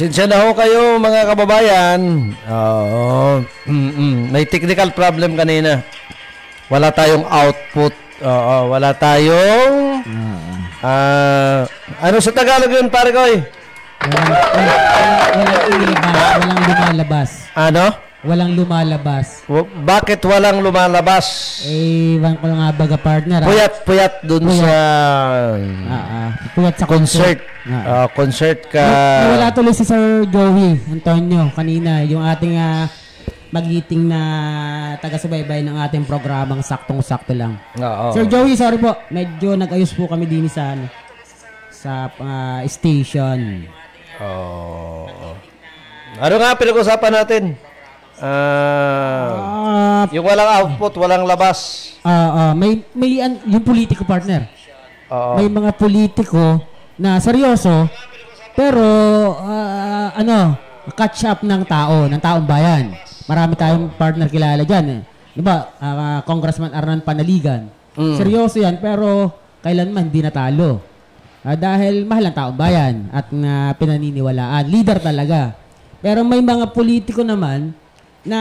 Pasensya na ho kayo mga kababayan. May technical problem kanina. Wala tayong output. Wala tayong... ano sa Tagalog yun, pare ko? Walang lumalabas. Ano? Walang lumalabas. Bakit walang lumalabas? Iwan ko nga baga partner. Puyat dun sa... Puyat sa concert. Concert ka... Wala tuloy si Sir Joey Antonio kanina. Yung ating magiting na taga-subaybay ng ating programang Saktong-Sakto Lang. Sir Joey, sorry po. Medyo nag-ayos po kami din sa station. Ano nga pinag-usapan natin? Yung walang output, walang labas. Yung politiko partner. May mga politiko na seryoso pero catch up ng taong bayan. Marami tayong partner kilala diyan. Diba? Congressman Arnan Panaligan. Seryoso 'yan pero kailanman hindi natalo. Dahil mahal ang taong bayan at pinaniniwalaan. Leader talaga. Pero may mga politiko naman na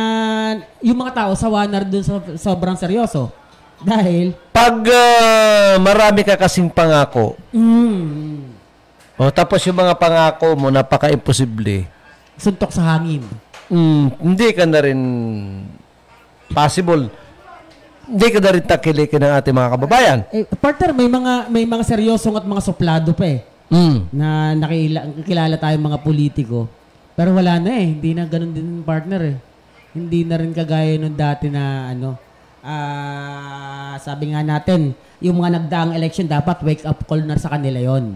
yung mga tao sawa na doon sa sobrang seryoso. Dahil pag marami ka kasing pangako. Tapos yung mga pangako mo napaka-imposible. Suntok sa hangin. Hindi ka na rin possible. Hindi ka na rin takilikin ng ating mga kababayan. Partner, may mga seryosong at mga suplado pa na nakilala tayong mga politiko. Pero wala na hindi na ganun din partner Hindi na rin kagaya nung dati na sabi nga natin, yung mga nagdaang election dapat wake up call na sa kanila yon.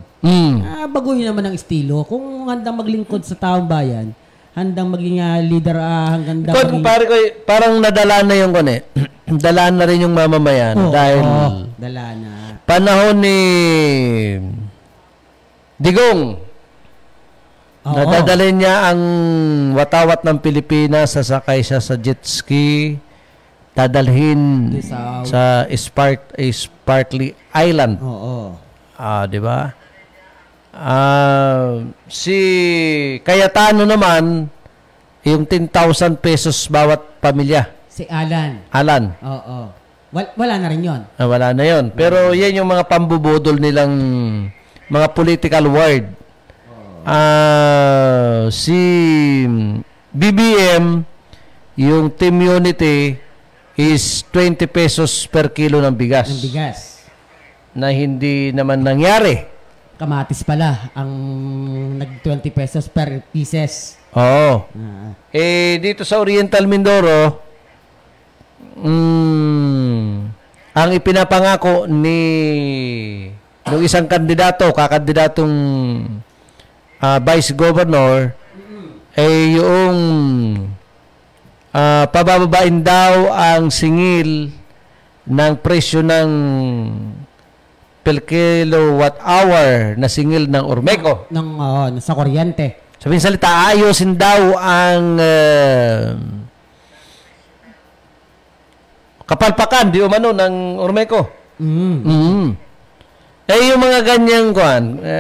Baguhin naman ang estilo. Kung handang maglingkod sa taong bayan, handang maging leader hanggang maging... Parang nadala na yung dala na rin yung mamamayan dahil dala na. Panahon ni Digong. Nadadalhin niya ang watawat ng Pilipinas, sasakay siya sa jet ski, dadalhin sa Sparkly Island. Di ba? Si Cayetano naman, yung 10,000 pesos bawat pamilya. Si Alan. Wala na rin yun. Wala na yun. Pero yan yung mga pambubudol nilang mga political word. Si BBM, yung Team Unity is 20 pesos per kilo ng bigas. Na hindi naman nangyari. Kamatis pala ang nag 20 pesos per pieces. Dito sa Oriental Mindoro, ang ipinapangako ni ng isang kakandidatong Vice Governor yung pabababain daw ang singil ng presyo ng per kilowatt hour na singil ng Ormeco. Sa kuryente. Sabihin salita, ayusin daw ang kapalpakan di umano ng Ormeco. Yung mga ganyang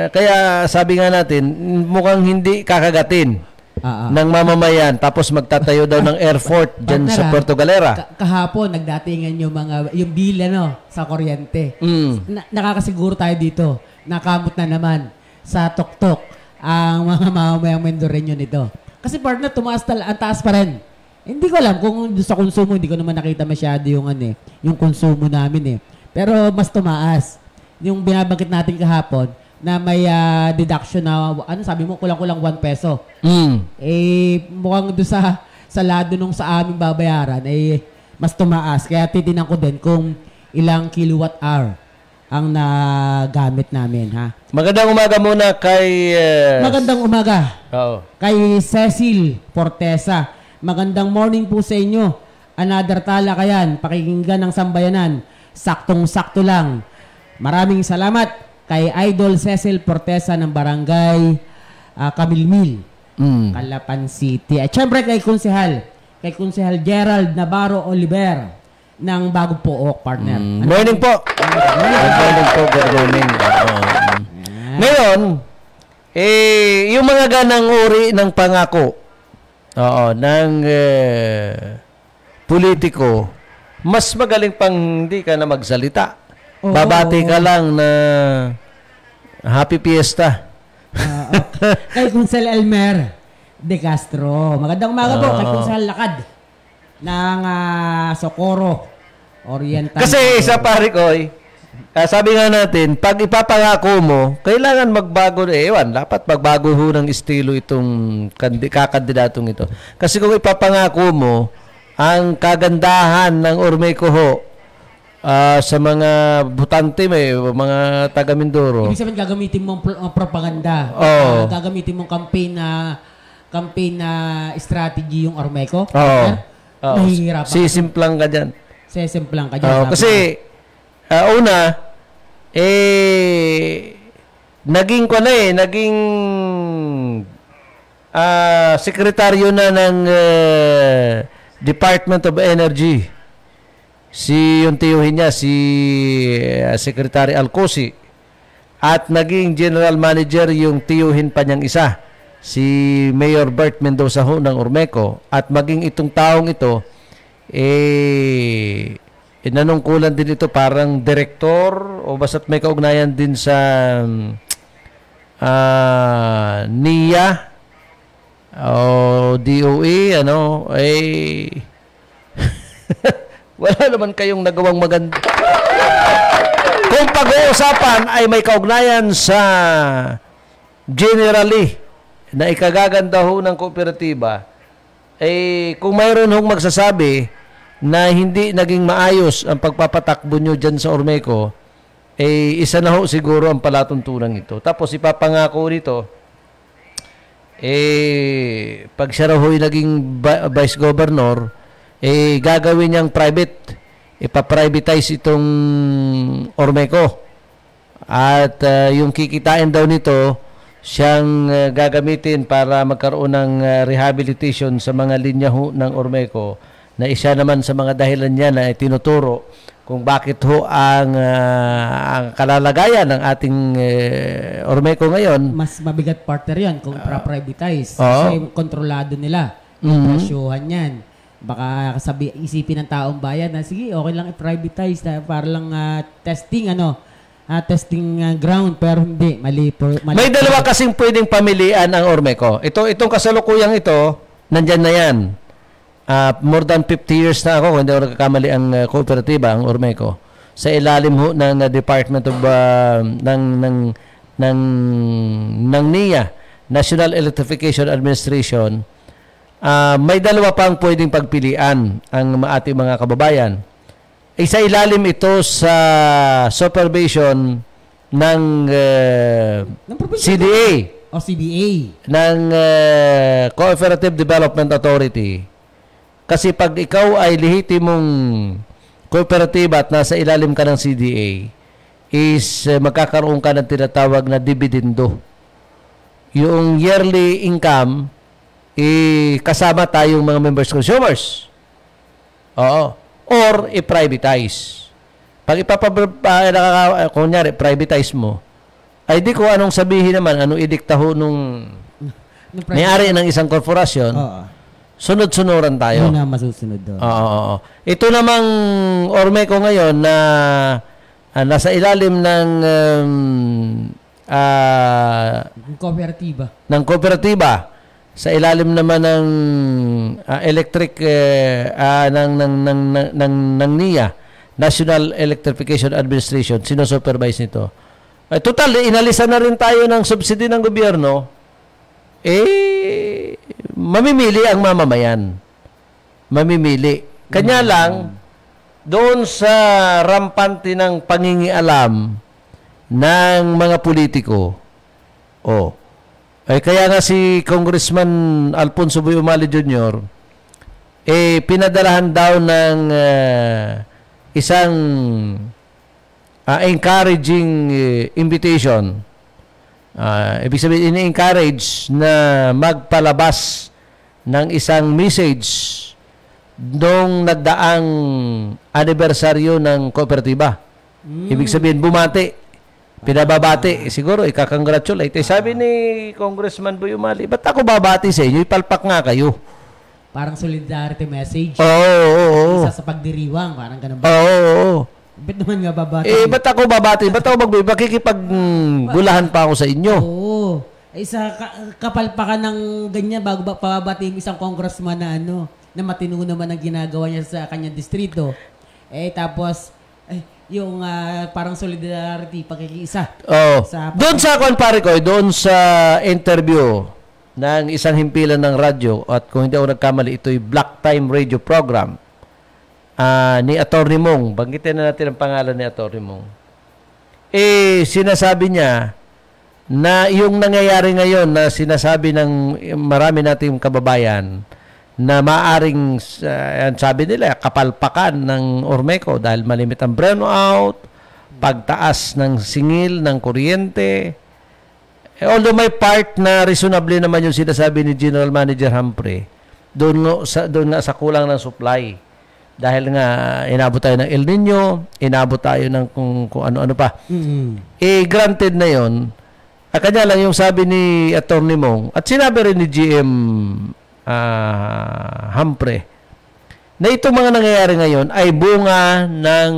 kaya sabi nga natin, mukhang hindi kakagatin ng mamamayan tapos magtatayo daw ng airport dyan sa Puerto Galera. Kahapon, nagdatingan yung bill sa kuryente. Nakakasiguro tayo dito, nakamot na naman sa tuktok ang mga mamamayang Mendoreño nito. Kasi partner, ang taas pa rin. Hindi ko alam kung sa konsumo, hindi ko naman nakita masyado yung konsumo namin Pero mas tumaas. Yung binabanggit natin kahapon na may deduction na, sabi mo, kulang-kulang 1 peso. Mukhang doon sa lado nung sa aming babayaran, mas tumaas. Kaya titinan ko din kung ilang kilowatt hour ang nagamit namin, ha? Magandang umaga muna kay... Magandang umaga. Kay Cecil Portesa. Magandang morning po sa inyo. Another talakayan, pakikinggan ng sambayanan. Saktong-sakto lang. Maraming salamat kay Idol Cecil Portesa ng Barangay Camilmil, Calapan City. At syempre kay Konsehal Gerald Navarro Oliver ng Bagong Pook, partner. Morning po. Good morning po. Good morning. Ngayon, yung mga ganang uri ng pangako, ng politiko, mas magaling pang hindi ka na magsalita. Babati ka lang na Happy Fiesta. Kay Kunsel Elmer De Castro. Magandang umaga po kay Kunsel Lakad ng Socorro Oriental. Kasi isa pare ko, sabi nga natin, pag ipapangako mo, kailangan magbago. Dapat magbago ho ng estilo itong kakandidatong ito. Kasi kung ipapangako mo, ang kagandahan ng Ormeco ho, sa mga butante, mga taga Mindoro. Ibig sabihin, gagamitin mong propaganda. Gagamitin mong campaign na strategy yung Ormeco. Mahihirapan. Sisimplang ka dyan. Sisimplang ka dyan. Kasi, naging sekretaryo na ng Department of Energy. Yung tiyuhin niya, si Secretary Alcosi. At naging general manager yung tiyuhin pa niyang isa, si Mayor Bert Mendoza ho ng Ormeco. At maging itong taong ito, nanungkulan din ito parang direktor o basta't may kaugnayan din sa NIA o DOE, wala naman kayong nagawang maganda. Kung pag-uusapan ay may kaugnayan sa generally na ikagaganda ho ng kooperatiba, kung mayroon hong magsasabi na hindi naging maayos ang pagpapatakbo nyo dyan sa Ormeco, isa na ho siguro ang palatuntunan ito. Tapos ipapangako nito, pag siya raw ho'y naging vice governor, gagawin niyang private. Ipaprivatize itong Ormeco. At yung kikitain daw nito, siyang gagamitin para magkaroon ng rehabilitation sa mga linya ho ng Ormeco, na isa naman sa mga dahilan niya na tinuturo kung bakit ho ang kalalagayan ng ating Ormeco ngayon. Mas mabigat partner yan kung privatize. Kasi kontrolado nila. Yung presyohan yan. Baka isipin ng taong bayan na sige, okay lang i-privatize para lang testing ground, pero hindi, mali. May dalawa kasing pwedeng pamilian ang Ormeco. Itong kasalukuyang ito, nandyan na yan. More than 50 years na ako, hindi ako nagkakamali ang kooperatiba, ang Ormeco. Sa ilalim ho ng Department of ng NIA, National Electrification Administration. May dalawa pang pwedeng pagpilian ang ating mga kababayan. Isa ilalim ito sa supervision ng CDA o CBA ng Cooperative Development Authority. Kasi pag ikaw ay lehitimong kooperatiba at nasa ilalim ka ng CDA, is magkakaroon ka ng tinatawag na dividendo. Yung yearly income, kasama tayong mga members consumers. Or i-privatize. Pag kunyari, privatize mo, ay di ko anong sabihin naman, anong idikta ho nung may-ari ng isang korporasyon, sunod-sunuran tayo. Yun na masusunod doon. Ito namang Ormeco ngayon na nasa ilalim ng kooperatiba, sa ilalim naman ng electric ng NIA, National Electrification Administration, sino-supervise nito. Total, inalisan na rin tayo ng subsidy ng gobyerno. Mamimili ang mamamayan. Mamimili. Kanya lang, doon sa rampante ng pangingialam ng mga politiko, kaya nga si Congressman Alfonso Boy Umali Jr., pinadalahan daw ng isang encouraging invitation. Ibig sabihin, ini-encourage na magpalabas ng isang message nung nagdaang anibersaryo ng kooperatiba. Ibig sabihin, bumati. Pinababati. Siguro, ikakongratulate. Sabi ni Congressman Boy Umali, ba't ako babati sa inyo? Ipalpak nga kayo. Parang solidarity message. Oo. Isa sa pagdiriwang. Parang ganun ba? Oo. Ba't naman nga babati? Ba't ako babati? Ba't ako makikipagbulahan pa ako sa inyo? Oo. Isa kapalpakan ng ganyan bago pababati yung isang congressman na na matino naman ang ginagawa niya sa kanyang distrito. Tapos, yung parang solidarity, pagkikiisa. Doon sa pare ko, doon sa interview ng isang himpilan ng radyo, at kung hindi ako nagkamali, ito'y Black Time Radio Program ni Atty. Mong. Banggitin na natin ang pangalan ni Atty. Mong. Sinasabi niya na yung nangyayari ngayon na sinasabi ng marami nating kababayan na maaring, sabi nila, kapalpakan ng Ormeco dahil malimit ang brownout, pagtaas ng singil, ng kuryente. Although may part na reasonably naman yung sinasabi ni General Manager Humphrey, doon nga sa kulang ng supply. Dahil nga, inabot tayo ng El Nino, inabot tayo ng kung ano-ano pa. Granted na yon. Kanya lang yung sabi ni Atty. Mong, at sinabi rin ni GM Humphrey, na itong mga nangyayari ngayon ay bunga ng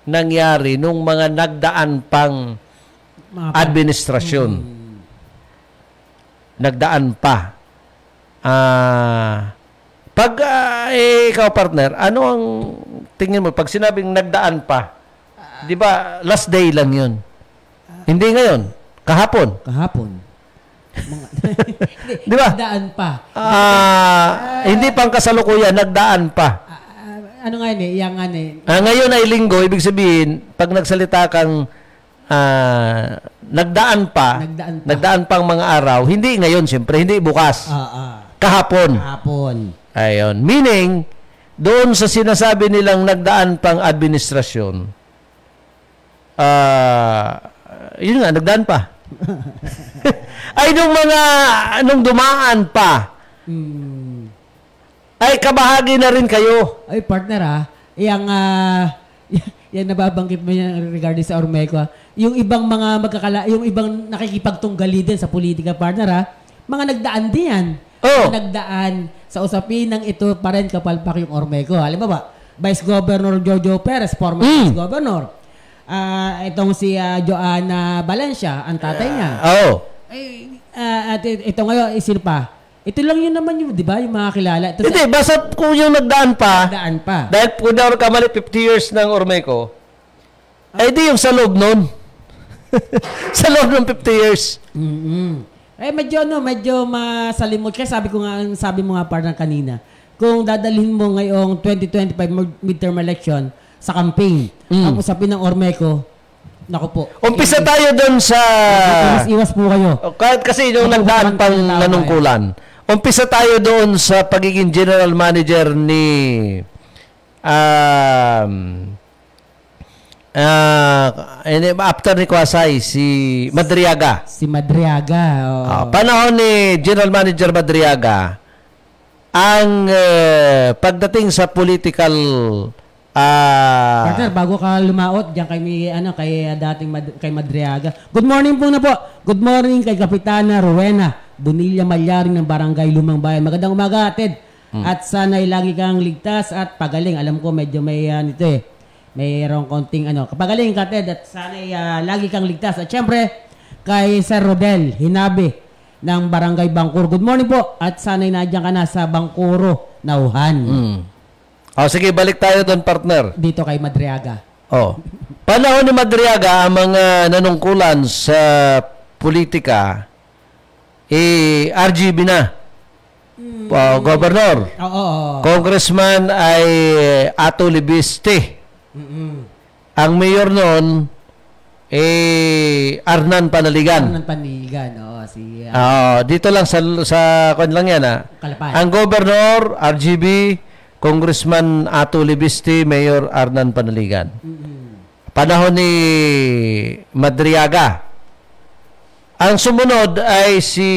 nangyari nung mga nagdaan pang administrasyon. Nagdaan pa. Pag ikaw partner, ano ang tingin mo pag sinabing nagdaan pa? 'Di ba last day lang 'yun? Hindi ngayon, kahapon. Di ba? Nagdaan pa. Hindi pang kasalukuyan, nagdaan pa. Ano nga yun ngayon ay linggo, ibig sabihin, pag nagsalita kang nagdaan pang mga araw, hindi ngayon, siyempre, hindi bukas. Kahapon. Ayun. Meaning, doon sa sinasabi nilang nagdaan pang administrasyon, yun nga, nagdaan pa. Ay, nung dumaan pa, ay kabahagi na rin kayo. Ay, partner yung nababanggit mo yan regarding sa Ormeco, yung ibang mga yung ibang nakikipagtunggali din sa politika, partner mga nagdaan din yan. Nagdaan sa usapin ng ito pa rin kapalpak yung Ormeco. Halimbawa, Vice Governor Jojo Perez, former Vice Governor. Itong si Joanna Valencia, ang tatay niya. At ito ngayon, sino pa? Ito lang yun naman yung, di ba, yung mga kilala. Hindi, basta kung yung nagdaan pa. Dahil kung daw kamali 50 years ng Ormeco, di yung sa loob nun. Sa loob ng 50 years. Medyo masalimot. Kaya sabi mo nga partner kanina, kung dadalhin mo ngayong 2025 midterm election sa campaign, ang usapin ng Ormeco, naku po. Umpisa tayo doon sa... Iwas po kayo. Kasi yung nagdaan pang nanungkulan. Umpisa tayo doon sa pagiging general manager ni... after ni Kwasay, si Madriaga. Panahon ni General Manager Madriaga, ang pagdating sa political... partner, bago ka lumaot diyan kay Madriaga. Good morning po na po. Good morning kay Kapitana Rowena Bonilla Malyaring ng Barangay Lumang Bayan. Magandang umaga, Ted. At sana'y lagi kang ligtas at pagaling. Alam ko medyo may mayroong konting kapagaling ka, Ted, at sana'y lagi kang ligtas. At syempre kay Sir Rodel Hinabe ng Barangay Bangkuro. Good morning po. At sana'y nandiyan ka na sa Bangkuro, Nauhan. Sige, balik tayo doon, partner. Dito kay Madriaga. Panahon ni Madriaga, ang mga nanungkulan sa politika, RGB na. Governor. Congressman ay Ato Libiste. Ang mayor noon, Arnan Panaligan. Dito lang sa kung lang yan. Ang governor, RGB, Congressman Ato Libiste, Mayor Arnan Panaligan. Panahon ni Madriaga. Ang sumunod ay si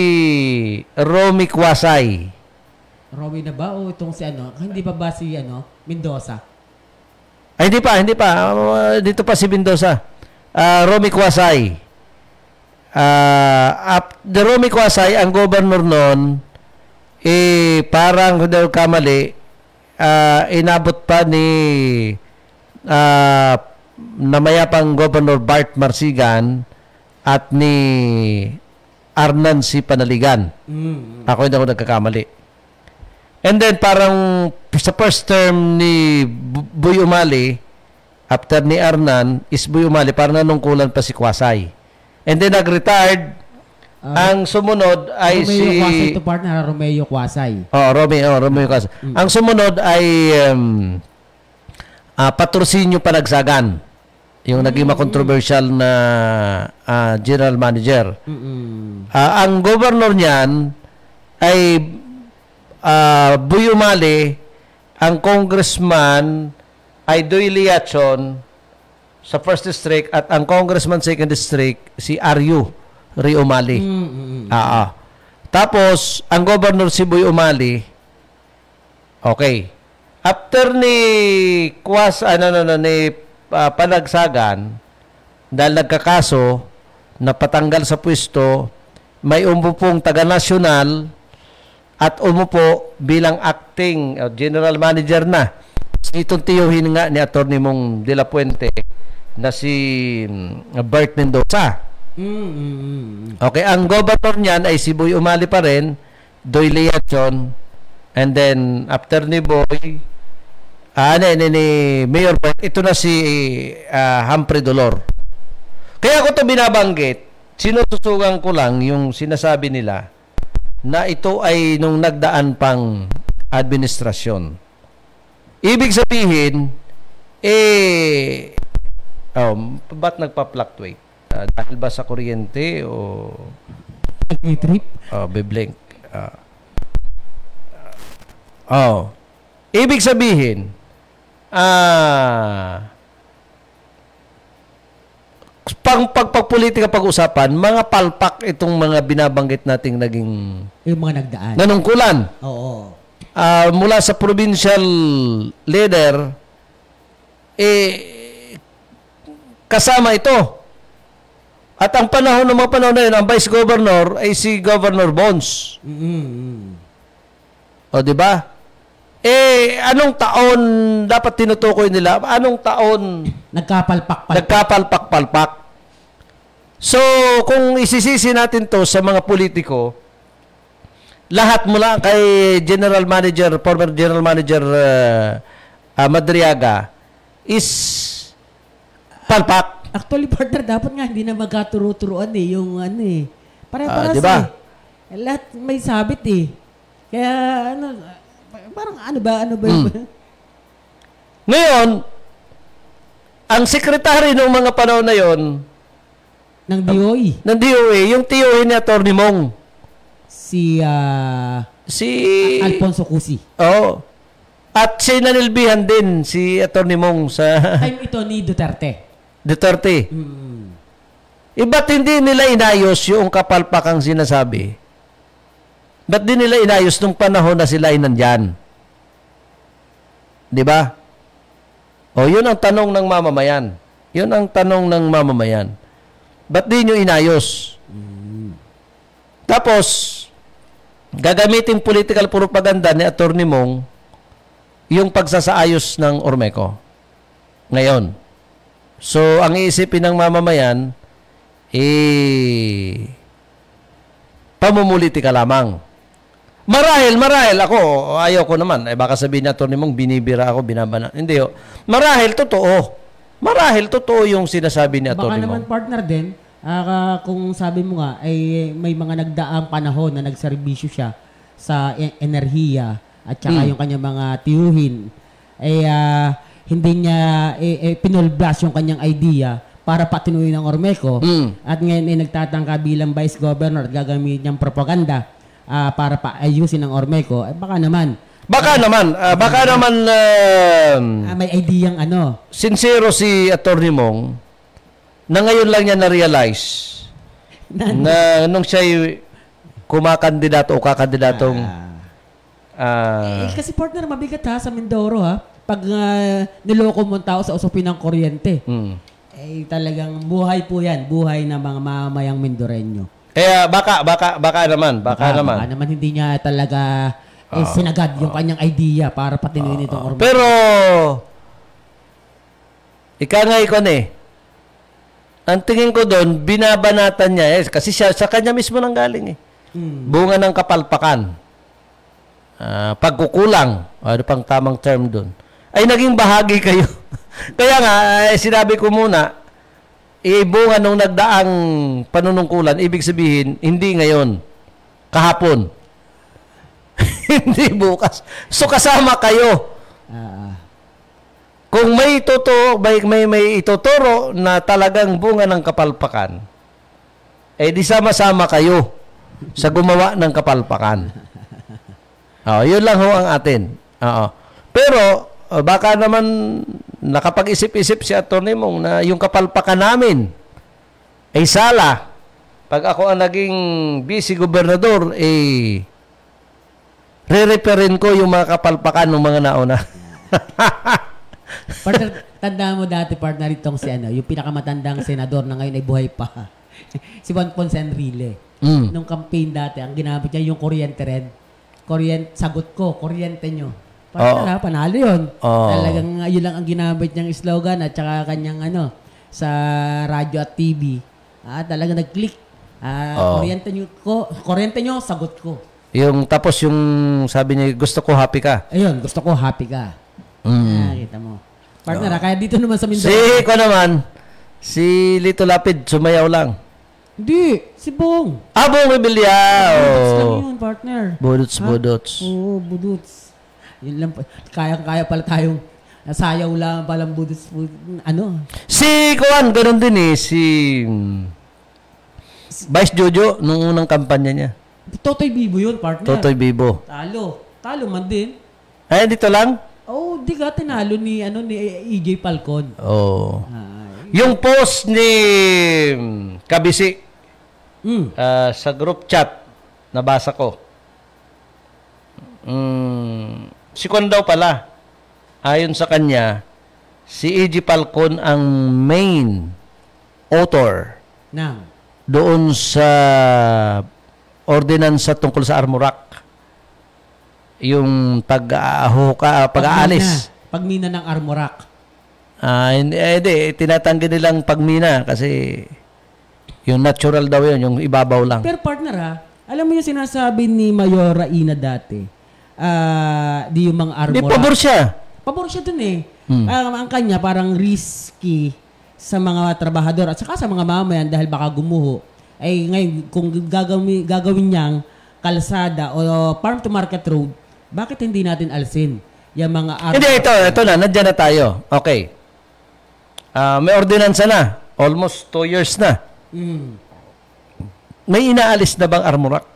Romy Kwasay. Romy na ba? O itong si Hindi pa ba si Mendoza? Ay, hindi pa. Dito pa si Mendoza. Romy Quasay. The Romy Quasay, ang governor noon, parang kung daw kamali, inabot pa ni namayapang Governor Bart Marsigan at ni Arnan C. Panaligan. Ako hindi ako nagkakamali. And then parang sa first term ni Boy Umali, after ni Arnan, is Boy Umali, parang nanungkulan pa si Quasay. And then nag-retired. Ang sumunod ay Romeo Quasay to partner, Romeo Quasay. Romeo Quasay. Ang sumunod ay Patrocinio Panagsagan. Yung naging controversial na general manager. Ang governor niyan ay Boy Umali, ang congressman ay Doy Liachon sa first district at ang congressman second district si Aryu Ray Umali. Tapos ang governor si Boy Umali. Okay. After ni Panagsagan, dahil nagkakaso na patanggal sa pwesto, may umupong taga-nasyonal at umupo bilang acting general manager na. Itong tiyuhin nga ni Atty. Mong de la Puente na si Bert Mendoza. Okay, ang governor niyan ay si Boy Umali pa rin, Doy Liachon, and then after ni Boy, ni Mayor Bert, ito na si Humphrey Dolor. Kaya ko to binabanggit, sinususugan ko lang yung sinasabi nila na ito ay nung nagdaan pang administrasyon. Ibig sabihin, ba't nagpa-fluctuate? Dahil ba sa kuryente o trip? Biblink. Ibig sabihin, pagpolitika pag-usapan, mga palpak itong mga binabanggit nating naging yung mga nagdaan. Nanungkulan. Oo. Mula sa provincial leader, kasama ito. At ang panahon ng mga panahon na yun, ang vice governor ay si Governor Bones. O, di ba? Anong taon dapat tinutukoy nila? Anong taon nagkapalpak-palpak? So, kung isisisi natin to sa mga politiko, lahat mula kay former General Manager Madriaga is palpak. Actually, partner, dapat nga hindi na magkaturo-turuan yung Pare-paras diba? Lahat may sabit Kaya parang ano ba yun? Ngayon, ang sekretary ng mga panahon na yon ng DOE. Yung TOE ni Atty. Mong. Si Alfonso Cusi. Oo. At sinanilbihan din si Atty. Mong sa time ito ni Duterte. Ba't hindi nila inayos yung kapalpakang sinasabi? Ba't di nila inayos nung panahon na sila ay nandyan? Di ba? Yun ang tanong ng mamamayan. Ba't di nyo inayos? Tapos, gagamitin political propaganda ni Atty. Mong yung pagsasaayos ng Ormeco. Ngayon. So, ang iisipin ng mamamayan, pamumulitika lamang. Marahil ako, ayaw ko naman. Baka sabihin ni Atty. Mong, binibira ako, binabana. Hindi Marahil totoo yung sinasabi ni Atty. Mong. Baka naman partner din, kung sabi mo nga, ay may mga nagdaang panahon na nagserbisyo siya sa enerhiya at saka yung kanyang mga tiyuhin, hindi niya pinulblas yung kanyang idea para patinuin ang Ormeco at ngayon ay nagtatangka bilang vice governor at gagamit niyang propaganda para paayusin ang Ormeco. Baka naman may ideyang sincero si Atty. Mong na ngayon lang niya na-realize na nung siya'y kumakandidato o kakandidatong kasi partner, mabigat sa Mindoro pag niloko mo ang tao sa usapin ng kuryente. talagang buhay po yan. Buhay ng mga mamamayang Mindoreño. Baka naman. Baka naman hindi niya talaga sinagad yung kanyang idea para patinuin itong ormas. Pero, ang tingin ko doon, binabanatan niya. Kasi siya, sa kanya mismo nang galing Bunga ng kapalpakan. Pagkukulang. Ano pang tamang term doon? Ay naging bahagi kayo. Kaya nga, sinabi ko muna, bunga nung nagdaang panunungkulan, ibig sabihin, hindi ngayon, kahapon. Hindi bukas. So kasama kayo. Kung may ituturo na talagang bunga ng kapalpakan, di sama-sama kayo sa gumawa ng kapalpakan. Yun lang ho ang atin. Pero, baka naman nakapag-isip-isip si Atty. Mong na yung kapalpakan namin ay sala. Pag ako ang naging vice gobernador, re-referin ko yung mga kapalpakan ng mga nauna. Partner, tandaan mo dati, partner, itong yung pinakamatandang senador na ngayon ay buhay pa. Si Juan Ponce Enrile. Nung campaign dati, ang ginamit niya yung kuryente rin. Sagot ko, kuryente nyo. Partner, panalo yun. Talagang yun lang ang ginamit niyang slogan at saka kanyang sa radyo at TV. Talagang nag-click. Kuryente nyo, sagot ko. Tapos yung sabi niya, gusto ko happy ka. Ayun, gusto ko happy ka. Kita mo. Partner, kaya dito naman sa Mindanao. Si Lito Lapid, sumayaw lang. Hindi, si Bong. Bong Revilla. Budots lang yun, partner. Budots. Oo, budots. Yun lang, kaya pala tayong nasayaw lang palang budots. Si Kuan, ganun din si Vice Jojo, nung unang kampanya niya. Totoy Bibo yun, partner. Totoy Bibo. Talo man din. Dito lang? Di ka tinalo ni EJ Falcon. Yung post ni Kabisi sa group chat, nabasa ko. Si Kwan daw pala, ayon sa kanya, si EJ Falcon ang main author doon sa ordinansa tungkol sa Armorac. Yung pag-aalis. Pagmina ng Armorac. Tinatanggi nilang pagmina kasi yung natural daw yun, yung ibabaw lang. Pero partner alam mo yung sinasabi ni Mayor Ina dati, di yung mga Armorac. Pabor siya. Pabor siya dun ang kanya parang risky sa mga trabahador at saka sa mga mamayan dahil baka gumuho. Ngayon, kung gagawin niyang kalsada o farm to market road, bakit hindi natin alsin yung mga Armorac? Hindi, ito na, nandiyan na tayo. Okay. May ordinansa na. Almost 2 years na. May inaalis na bang Armorac?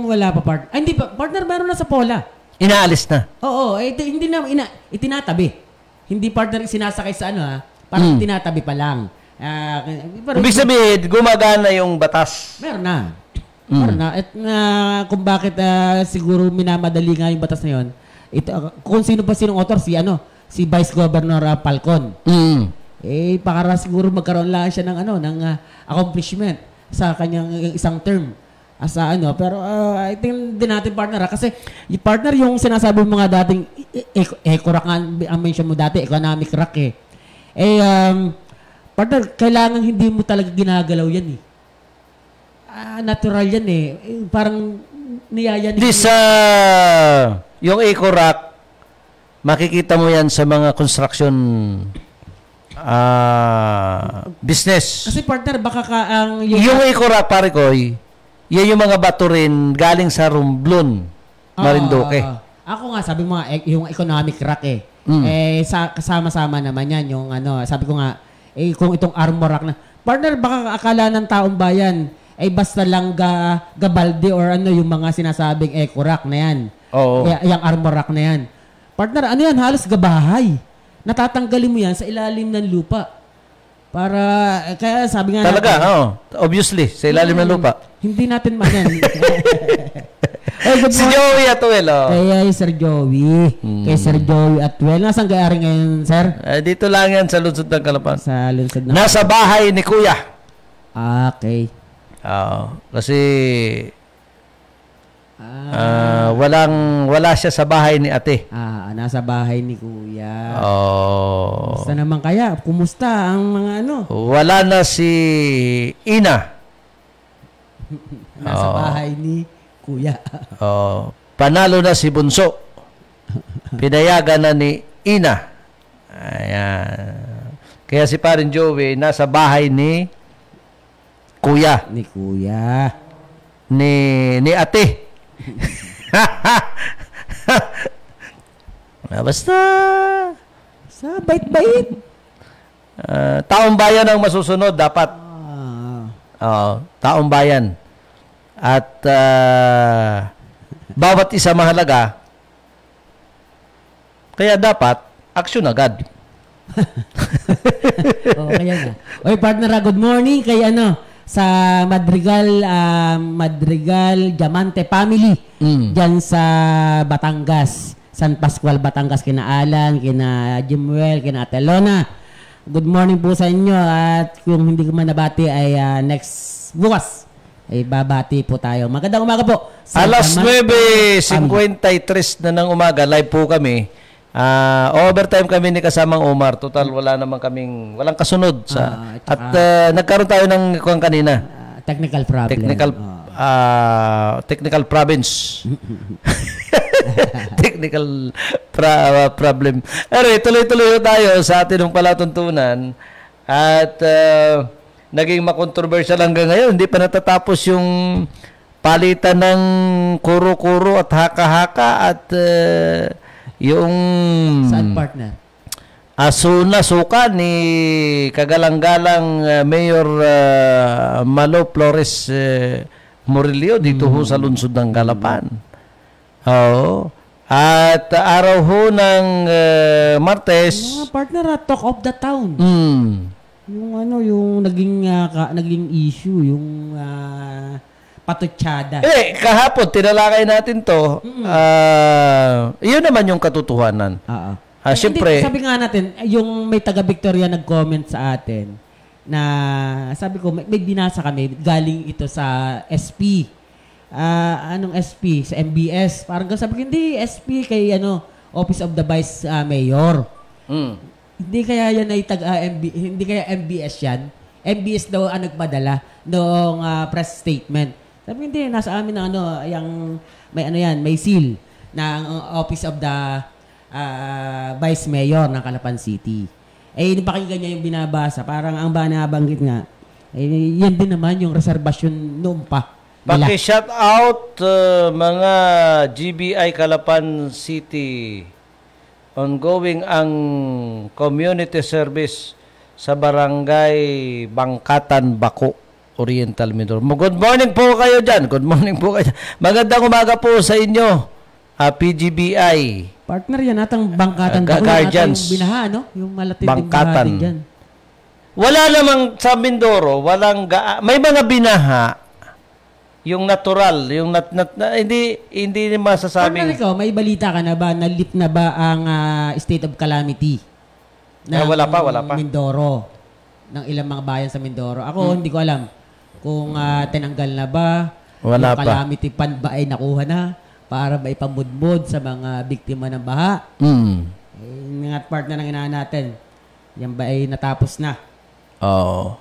Wala pa, partner. Hindi pa. Partner, meron na sa Pola. Inaalis na? Oo. Hindi na, itinatabi. Hindi, partner, sinasakay sa parang tinatabi pa lang. Ibig sabihin, gumagana yung batas. Meron na. Meron na. At kung bakit siguro minamadali nga yung batas na yun, kung sino pa sinong author, si Vice Governor Falcon. Para siguro magkaroon lang siya ng accomplishment sa kanyang isang term. Pero I think din natin, partner, kasi yung partner, yung sinasabi mo nga dating eco-rack nga, ang mention mo dati, economic rack partner, kailangan hindi mo talaga ginagalaw yan natural yan parang niyaya Hindi yung eco-rack, makikita mo yan sa mga construction business. Kasi partner, baka yung eco-rack, pare ko, yan yung mga bato rin galing sa Romblon, Marinduque. Ako nga, sabi mo nga, yung economic rack kasama-sama naman yan. Yung sabi ko nga, kung itong Armorac na. Partner, baka akala ng taong bayan, basta lang gabalde or yung mga sinasabing eco-rack na yan. Oo. Yung Armorac na yan. Partner, yan? Halos gabahay. Natatanggalin mo yan sa ilalim ng lupa. Kaya sabi nga talaga, obviously, sa ilalim ng lupa. Hindi natin yan. Good Si Joey Atuel, oh. Kay Sir Joey. Kay Sir Joey Atuel. Nasaan kayari ngayon, sir? Dito lang yan sa Lungsod ng Calapan. Sa lungsod ng... Nasa bahay ni Kuya. Okay. Kasi wala siya sa bahay ni ate. Nasa bahay ni Kuya. Oh. Kumusta naman kaya? Kumusta ang mga ano? Wala na si Ina. Nasa bahay ni Kuya. Panalo na si Bunso. Pinayagan na ni Ina. Ayan. Kaya si Parin Joey nasa bahay ni Kuya. Ni Kuya. Ni ate. Basta bait-bait. Taong bayan ang masusunod dapat. Taong bayan. At bawat isa mahalaga. Kaya dapat action agad. Kaya nga. Oy, partner, good morning kay sa Madrigal Diamante family diyan sa Batangas, San Pascual, Batangas, kina Alan, kina Jimuel, kina Atelona. Good morning po sa inyo, at kung hindi ko man nabati ay next bukas ay babati po tayo. Magandang umaga po. Alas 9:53 na ng umaga, live po kami. Overtime kami ni kasamang Omar. Total walang kasunod sa nagkaroon tayo ng kuwan kanina. Technical problem. Technical province. Technical problem. Tuloy-tuloy tayo sa ating palatuntunan at naging makontroversial hanggang ngayon. Hindi pa natatapos yung palitan ng kuro-kuro at haka-haka at yung saan, partner? Suka ni kagalang-galang Mayor Malo Flores Murillo dito ho sa lungsod ng Calapan. At araw ho ng Martes, partner, talk of the town. Yung naging issue, yung patutsada. Kahapon tinalakay natin to. Yun naman yung katotohanan. Siyempre, sabi nga natin, yung may taga Victoria nag-comment sa atin na sabi ko, may binasa kami, galing ito sa SP. Anong SP? Sa MBS. Parang sabi ko, hindi, SP kay Office of the Vice Mayor. Hindi kaya yan ay hindi kaya MBS yan. MBS daw ang nagpadala noong press statement. Sabi hindi, nasa amin na may seal ng Office of the Vice Mayor ng Calapan City. Pakinggan niya yung binabasa. Parang ang banabanggit nga, yan din naman yung reservasyon noon pa. Paki-shout out mga GBI Calapan City. Ongoing ang community service sa barangay Bangkatan, Bako, Oriental Mindoro. Good morning po kayo dyan. Good morning po kayo. Magandang umaga po sa inyo. PGBI. Partner, yan atang Bangkatan, Bako. Guardians. Yung binaha, Yung malatinding binaha din dyan. Wala namang sa Mindoro, may mga binaha, yung natural, yung hindi masasabing... Partner, ikaw, may balita ka na ba? Nalift na ba ang state of calamity? Wala pa. Mindoro. Ng ilang mga bayan sa Mindoro. Ako, hindi ko alam kung tinanggal na ba. Wala pa. Calamity fund ba ay nakuha na para ba ipamudmod sa mga biktima ng baha. Nga partner ng inahan natin. Yan ba ay natapos na? Oo.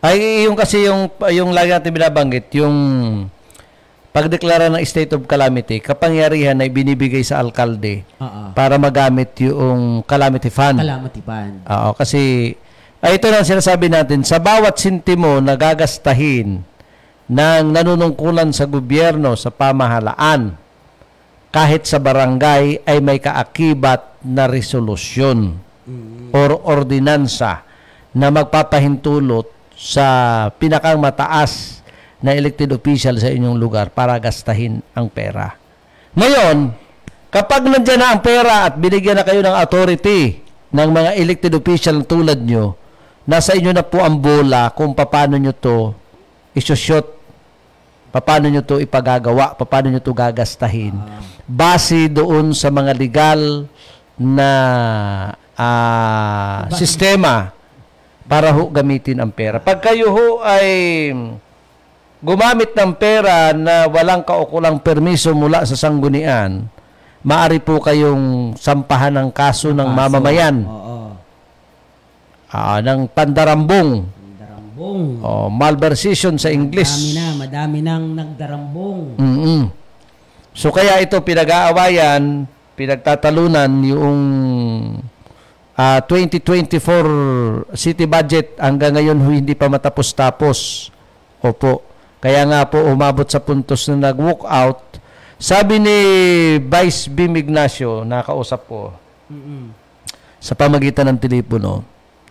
Ay, yung kasi yung lagi natin binabanggit, yung pagdeklara ng state of calamity, kapangyarihan ay binibigay sa alkalde para magamit yung calamity fund. Calamity fund. Oo, kasi ito na sinasabi natin, sa bawat sintimo na gagastahin ng nanunungkulan sa gobyerno, sa pamahalaan, kahit sa barangay, ay may kaakibat na resolusyon or ordinansa na magpapahintulot sa pinakang mataas na elected official sa inyong lugar para gastahin ang pera. Ngayon, kapag nandiyan na ang pera at binigyan na kayo ng authority ng mga elected official tulad nyo, nasa inyo na po ang bola kung paano nyo to isushoot Paano nyo to ipagagawa? Paano nyo to gagastahin? Base doon sa mga legal na sistema para ho gamitin ang pera. Pag kayo ho ay gumamit ng pera na walang kaukulang permiso mula sa sanggunian, maaari po kayong sampahan ng kaso ng mamamayan. Ng pandarambong. Malversation sa English. Madami nang nagdarambong. So kaya ito pinag-aawayan, pinagtatalunan yung 2024 city budget hanggang ngayon hindi pa matapos-tapos. Opo. Kaya nga po umabot sa puntos na nag-walk out. Sabi ni Vice Bim Ignacio, nakausap ko sa pamagitan ng telepono.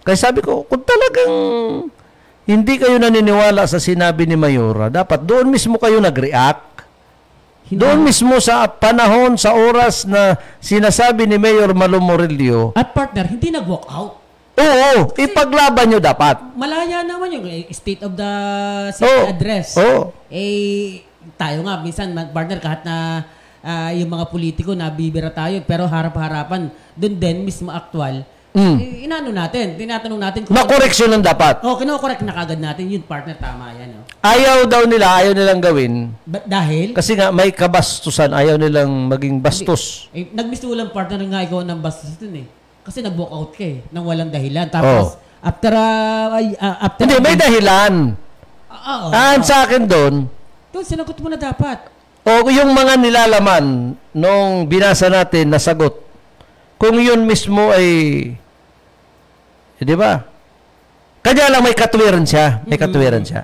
Kaya sabi ko, kung talagang hindi kayo naniniwala sa sinabi ni Mayora, dapat doon mismo kayo nag-react. Doon mismo sa panahon, sa oras na sinasabi ni Mayor Malo Morillo. At partner, hindi nag-walk out. Oo, ipaglaban nyo dapat. Malaya naman yung state of the city address. Tayo nga, minsan, partner, kahit na yung mga politiko, nabibira tayo, pero harap-harapan, doon din, mismo actual, tinatanong natin. Na-correction lang dapat. Kino-correct na kagad natin. Yun, partner, tama yan. Ayaw nilang gawin. Dahil? Kasi nga, may kabastusan. Ayaw nilang maging bastos. Nagmisto lang, partner, nga ikaw ng bastos dun Kasi nag-walk out ka nang walang dahilan. Tapos, after... Hindi, may dahilan. Sa akin doon, sinagot mo na dapat. Yung mga nilalaman nung binasa natin na sagot, kung yun mismo ay, di ba? Kanya lang may katuwiran siya.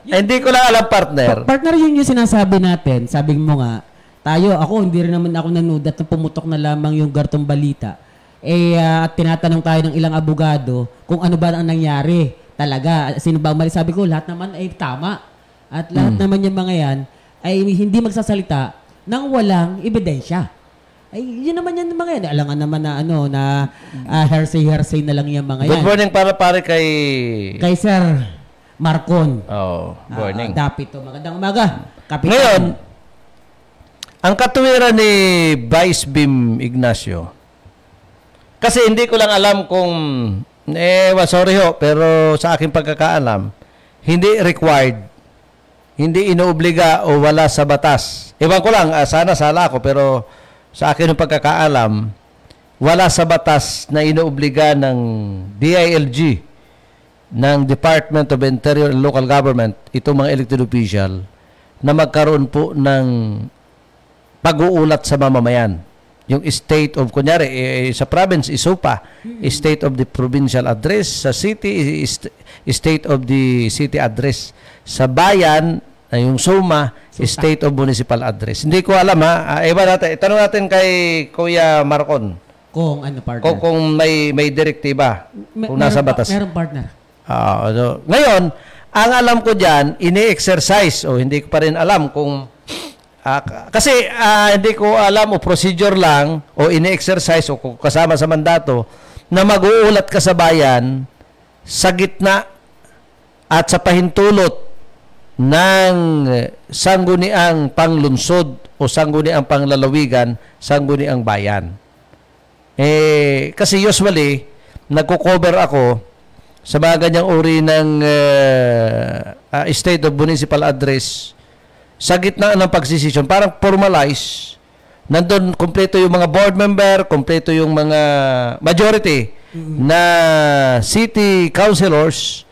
Hindi ko lang alam, partner. Partner, yun yung sinasabi natin. Sabi mo nga, hindi rin naman ako nanudat na pumutok na lamang yung gartong balita. At tinatanong tayo ng ilang abogado kung ano ba ang nangyari talaga. Sino ba ang mali? Sabi ko, lahat naman ay tama. At lahat naman yung mga yan ay hindi magsasalita nang walang ebidensya. Yun naman yan mga yan. Alangan naman na hearsay na lang yung mga yan. Good morning pare kay Sir Marcon. Morning. Dapito. Magandang umaga. Kapitan. Ngayon, ang katuwiran ni Vice Bim Ignacio, kasi hindi ko lang alam kung, sorry ho, pero sa aking pagkakaalam, hindi required, hindi inoobliga o wala sa batas. Ewan ko lang, sana sala ako, pero sa akin ng pagkakaalam, wala sa batas na inoobliga ng DILG, ng Department of Interior and Local Government, itong mga elected official, na magkaroon po ng pag-uulat sa mamamayan. Yung state of, kunyari, sa province, ISOPA, state of the provincial address. Sa city, state of the city address. Sa bayan, yung SOMA, state of municipal address. Hindi ko alam itanong natin kay Kuya Marcon. Kung partner? Kung may direktiba. Kung nasa batas. Meron partner. Ngayon, ang alam ko dyan, ini-exercise, hindi ko pa rin alam kung kasi hindi ko alam o procedure lang o ini-exercise o kasama sa mandato na mag-uulat ka sa bayan sa gitna at sa pahintulot ng sangguniang panglunsod o sangguniang panglalawigan, sangguniang bayan. Kasi usually, nagko-cover ako sa mga ganyang uri ng state of municipal address sa gitna ng pagsisisyon, parang formalize, nandun kompleto yung mga board member, kompleto yung mga majority na city councilors,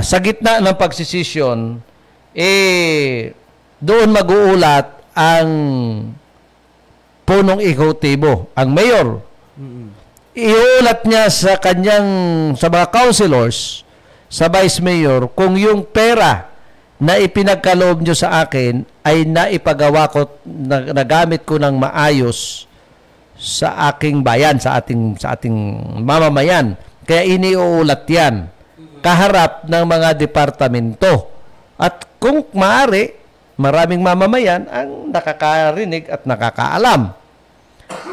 sa gitna ng pagsisisyon, doon mag-uulat ang punong ekotibo, ang mayor. Iulat niya sa mga councilors, sa vice mayor, kung yung pera na ipinagkaloob nyo sa akin ay naipagawa ko, nagamit ko ng maayos sa aking bayan, sa ating mamamayan. Kaya iniuulat yan kaharap ng mga departamento. At kung maaari, maraming mamamayan ang nakakarinig at nakakaalam.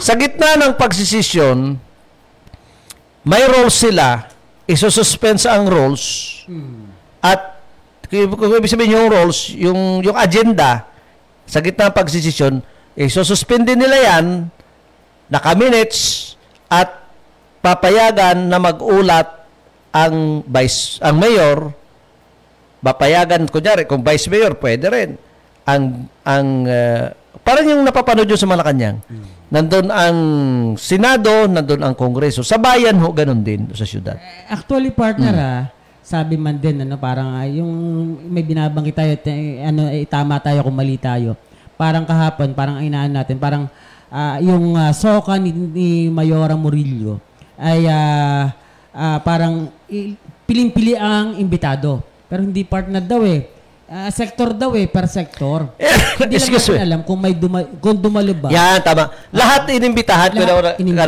Sa gitna ng pagsisisyon, may roles sila, isususpense ang roles, at Kung ibig sabihin yung roles, yung agenda, sa gitna ng pagsisisyon, sususpendin nila yan, naka-minutes, at papayagan na mag-ulat ang mayor, papayagan, kunyari, kung vice mayor, pwede rin. Parang yung napapanood yun sa Malacanang, nandun ang Senado, nandun ang Kongreso. Sa bayan ho, ganun din sa syudad. Actually, partner, sabi man din, parang yung may binabanggit tayo, tama tayo kung mali tayo. Parang kahapon, parang inaan natin, parang yung soka ni Mayora Murillo ay parang piling-pili ang imbitado. Pero hindi partner daw sektor daw per sektor. Hindi lang natin alam kung kung dumalo ba. Yan, tama. Lahat inimbitahan, pero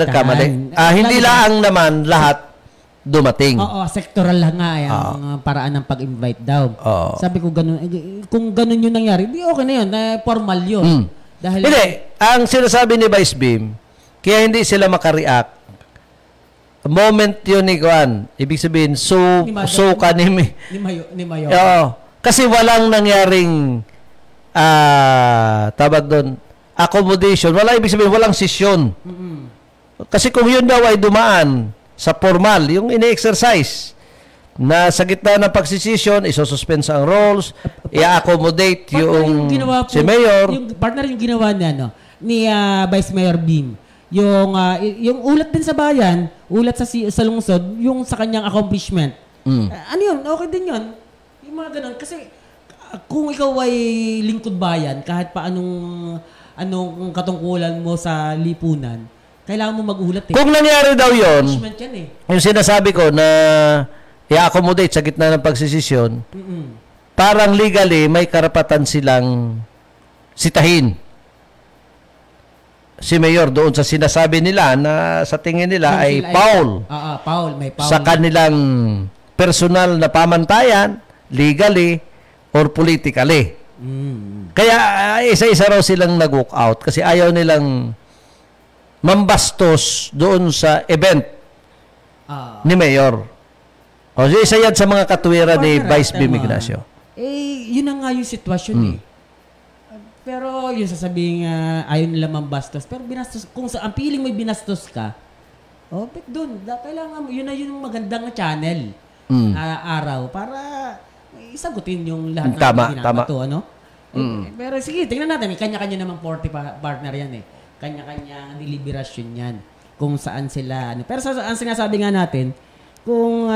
kamali. Hindi lang naman lahat dumating. Oo, sektoral lang nga ang paraan ng pag-invite daw. Sabi ko ganun, kung ganun yung nangyari, di okay na yun, formal yun. Dahil hindi, ang sinasabi ni Vice Bim, kaya hindi sila makareact. Moment yun ni Juan. Ibig sabihin, suka ni Mayor. Oo. Kasi walang nangyaring tawag doon, accommodation. Wala, ibig sabihin, walang sesyon. Kasi kung yun daw ay dumaan sa formal, yung ini-exercise na sa gitna ng pagsisesyon, isosuspend sa ang roles, i-accommodate yung si Mayor. Yung partner yung ginawa niya, ni Vice Mayor Bim. Yung ulat din sa bayan, ulat sa lungsod, yung sa kanyang accomplishment. Ano yun? Okay din yun. Yung mga ganun. Kasi kung ikaw ay lingkod bayan, kahit pa anong katungkulan mo sa lipunan, kailangan mo mag-ulat. Kung nangyari daw yun, yung sinasabi ko na i-accommodate sa gitna ng pagsisisyon, parang legally may karapatan silang sitahin si Mayor doon sa sinasabi nila na sa tingin nila ay foul. May foul. Sa kanilang personal na pamantayan, legally or politically. Kaya isa-isa raw silang nag-walk out kasi ayaw nilang mambastos doon sa event ni Mayor. O, isa yan sa mga katwiran ni Vice Bim Ignacio. Yun na nga yung sitwasyon Pero yung sasabihin ayaw nila mambastos. Pero binastos, kung ang piling may binastos ka, bet doon. Kailangan mo, yun na yung magandang channel araw para isagutin yung lahat ng binabato. Pero sige, tingnan natin. Kanya-kanya namang 40 partner yan Kanya-kanya deliberasyon yan kung saan sila. Pero ang sinasabi nga natin, kung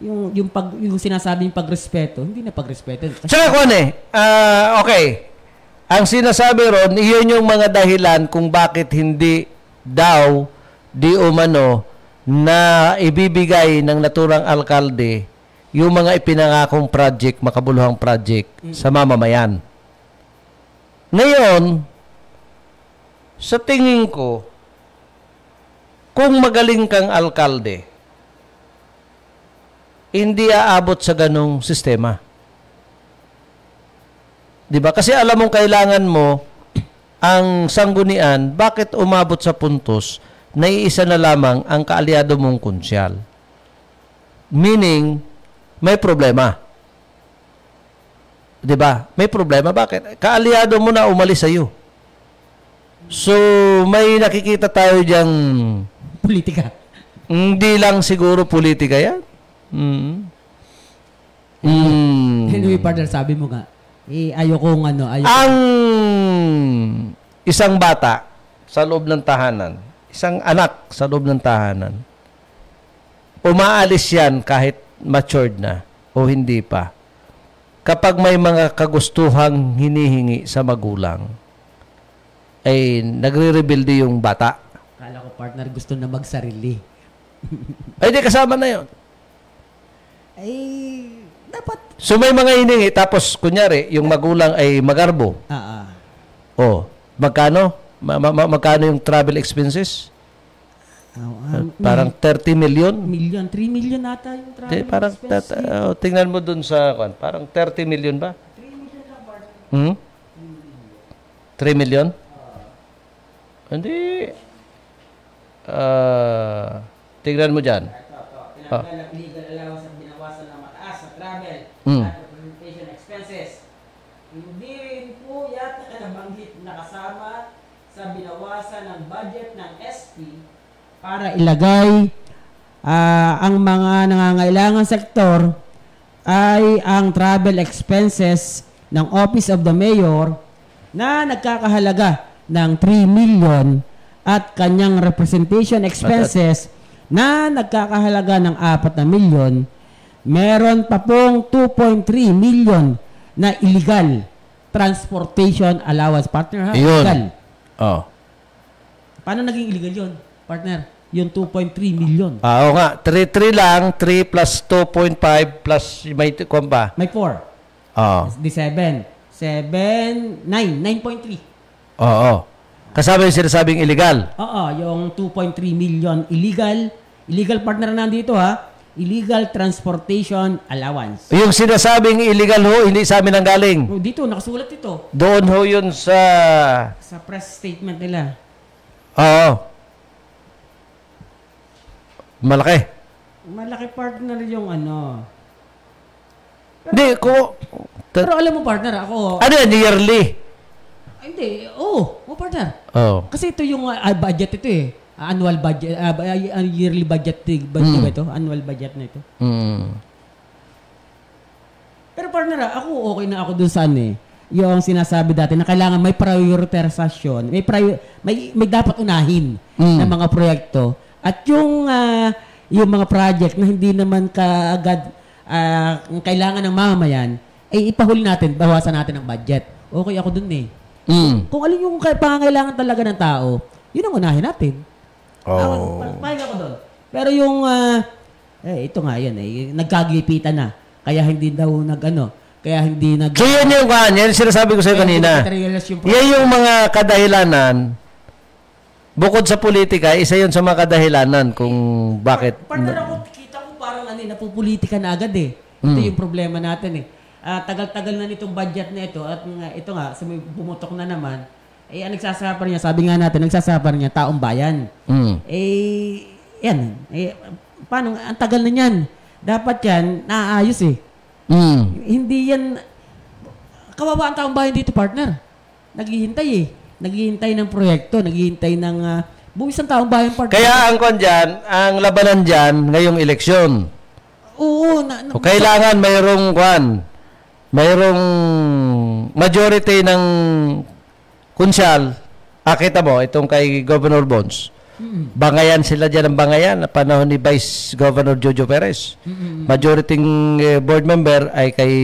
yung sinasabing pagrespeto, hindi na pagrespeto. Tsaka kung okay. Ang sinasabi ron, iyon yung mga dahilan kung bakit hindi daw di umano na ibibigay ng naturang alkalde yung mga ipinangakong project, makabuluhang project sa mamamayan. Ngayon, sa tingin ko, kung magaling kang alkalde, hindi aabot sa ganong sistema. Diba? Kasi alam mong kailangan mo ang sanggunian, bakit umabot sa puntos na iisa na lamang ang kaalyado mong konsyal? Meaning, may problema. Diba? May problema. Bakit? Kaalyado mo na umalis sa'yo. So, may nakikita tayo diyang politika. Hindi lang siguro politika yan. Anyway, partner, sabi mo nga, ayoko. Ang isang bata sa loob ng tahanan, isang anak sa loob ng tahanan, umaalis yan kahit matured na o hindi pa. Kapag may mga kagustuhang hinihingi sa magulang, ay nagre-rebelde yung bata. Kala ko, partner, gusto na magsarili. Ay, di kasama na yun. Ay, dapat. So may mga hiningi, tapos kunyari, yung magulang ay magarbo. Magkano? Magkano yung travel expenses? Parang 30 million? 3 million ata yung travel expenses. Tingnan mo dun sa, parang 30 million ba? 3 million lang, partner. 3 million? Hindi. Tingnan mo dyan. Legal allowance ang binawasan ng mataas sa travel. representation expenses. Hindi rin po yata nabanggit na kasama sa binawasan ng budget ng SP para ilagay ang mga nangangailangan sektor ay ang travel expenses ng Office of the Mayor na nagkakahalaga ng 3 million at kanyang representation expenses na nagkakahalaga ng 4 na milyon. Meron pa pong 2.3 million na illegal transportation allowance. Partner, ha? Illegal. Oh. Paano naging illegal yun, partner? Yung 2.3 million. Oo nga. 3 lang. 3 plus 2.5 plus may kung ba? May 4. Oo. Di 7. 7, 9. 9.3. Oo. Kasama yung sinasabing illegal. Oo. Yung 2.3 million illegal. Illegal, partner, nandito, ha? Illegal transportation allowance. Yung sinasabing illegal ho, hindi sa amin ang galing. Oh, dito, nakasulat ito. Doon ho yun sa Press statement nila. Oo. Malaki. Malaki, partner, yung ano. Hindi, Pero alam mo, partner, ako... Ano yan, yearly? Hindi, partner. Oh. Kasi ito yung budget ito eh. Annual budget, yearly budget ba ito? Annual budget na ito. Pero partner, ako okay na ako dun sa yung sinasabi dati na kailangan may prioritization, may dapat unahin na mga proyekto at yung mga project na hindi naman kaagad kailangan ng mamamayan ay ipahuli natin, bawasan natin ang budget. Okay ako dun eh. Kung alin yung pangangailangan talaga ng tao, yun ang unahin natin. Pahinga ko doon. Pero yung, ito nga yan nagkagipitan na. Kaya hindi daw So yan yung yan sinasabi ko sa'yo kanina. Yan yung mga kadahilanan. Bukod sa politika, isa yun sa mga kadahilanan kung bakit. Partner ako, kita ko parang napupolitika na agad eh. Ito yung problema natin eh. Tagal-tagal na nitong budget na ito at ito nga, bumutok na naman. Nagsasapar niya, sabi nga natin, nagsasapar niya, taong bayan. Paano? Ang tagal na niyan. Dapat yan, naaayos eh. Hindi yan, kawawa ang taong bayan dito, partner. Naghihintay eh. Naghihintay ng proyekto, naghihintay ng buwis ang taong bayan, partner. Kaya ang labanan dyan, ngayong eleksyon. Oo. Kailangan mayroong majority ng kunsyal, kita mo, itong kay Governor Bones, bangayan sila dyan ng bangayan na panahon ni Vice Governor Jojo Perez. Majority board member ay kay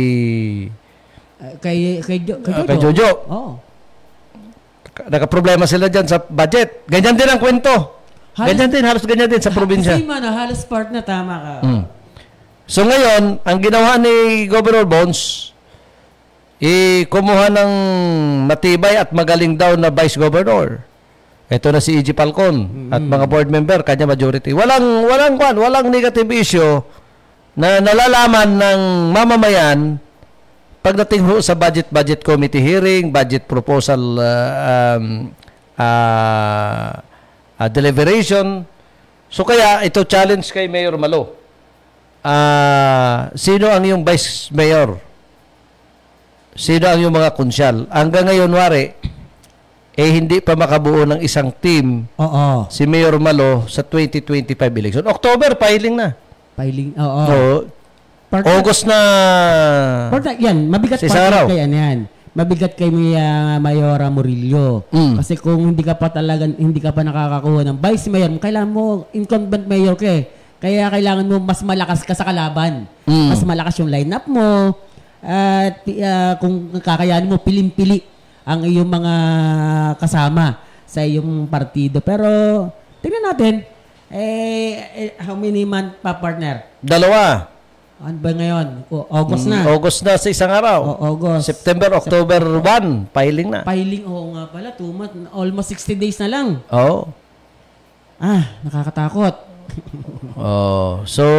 Jojo. Oh. Nakaproblema sila dyan sa budget. Ganyan din ang kwento. Halos ganyan din sa probinsya. Kasi halos part na tama ka. So ngayon, ang ginawa ni Governor Bones, kumuha ng matibay at magaling daw na Vice Governor. Ito na si E.G. Falcon at mga board member, kanya majority. Walang negative issue na nalalaman ng mamamayan pagdating ho sa budget committee hearing, budget proposal deliberation. So kaya ito challenge kay Mayor Malo. Sino ang yung Vice Mayor? Sino ang yung mga konsyal? Hanggang ngayon, hindi pa makabuo ng isang team si Mayor Malo sa 2025 election. October, filing na. August na. Yan, mabigat pa kay yan. Mabigat kay Mayora Murillo. Kasi kung hindi ka pa nakakakuha ng Vice Mayor, kailangan mo incumbent mayor ka eh. Kaya kailangan mo mas malakas ka sa kalaban. Mas malakas yung lineup mo. At kung kakayanin mo, piling-pili ang iyong mga kasama sa iyong partido. Pero, tingnan natin, how many month pa, partner? 2. Ano ba ngayon? August na. August na sa isang araw. August. September, October 1, filing na. Filing, nga pala, 2 months. Almost 60 days na lang. Nakakatakot. So...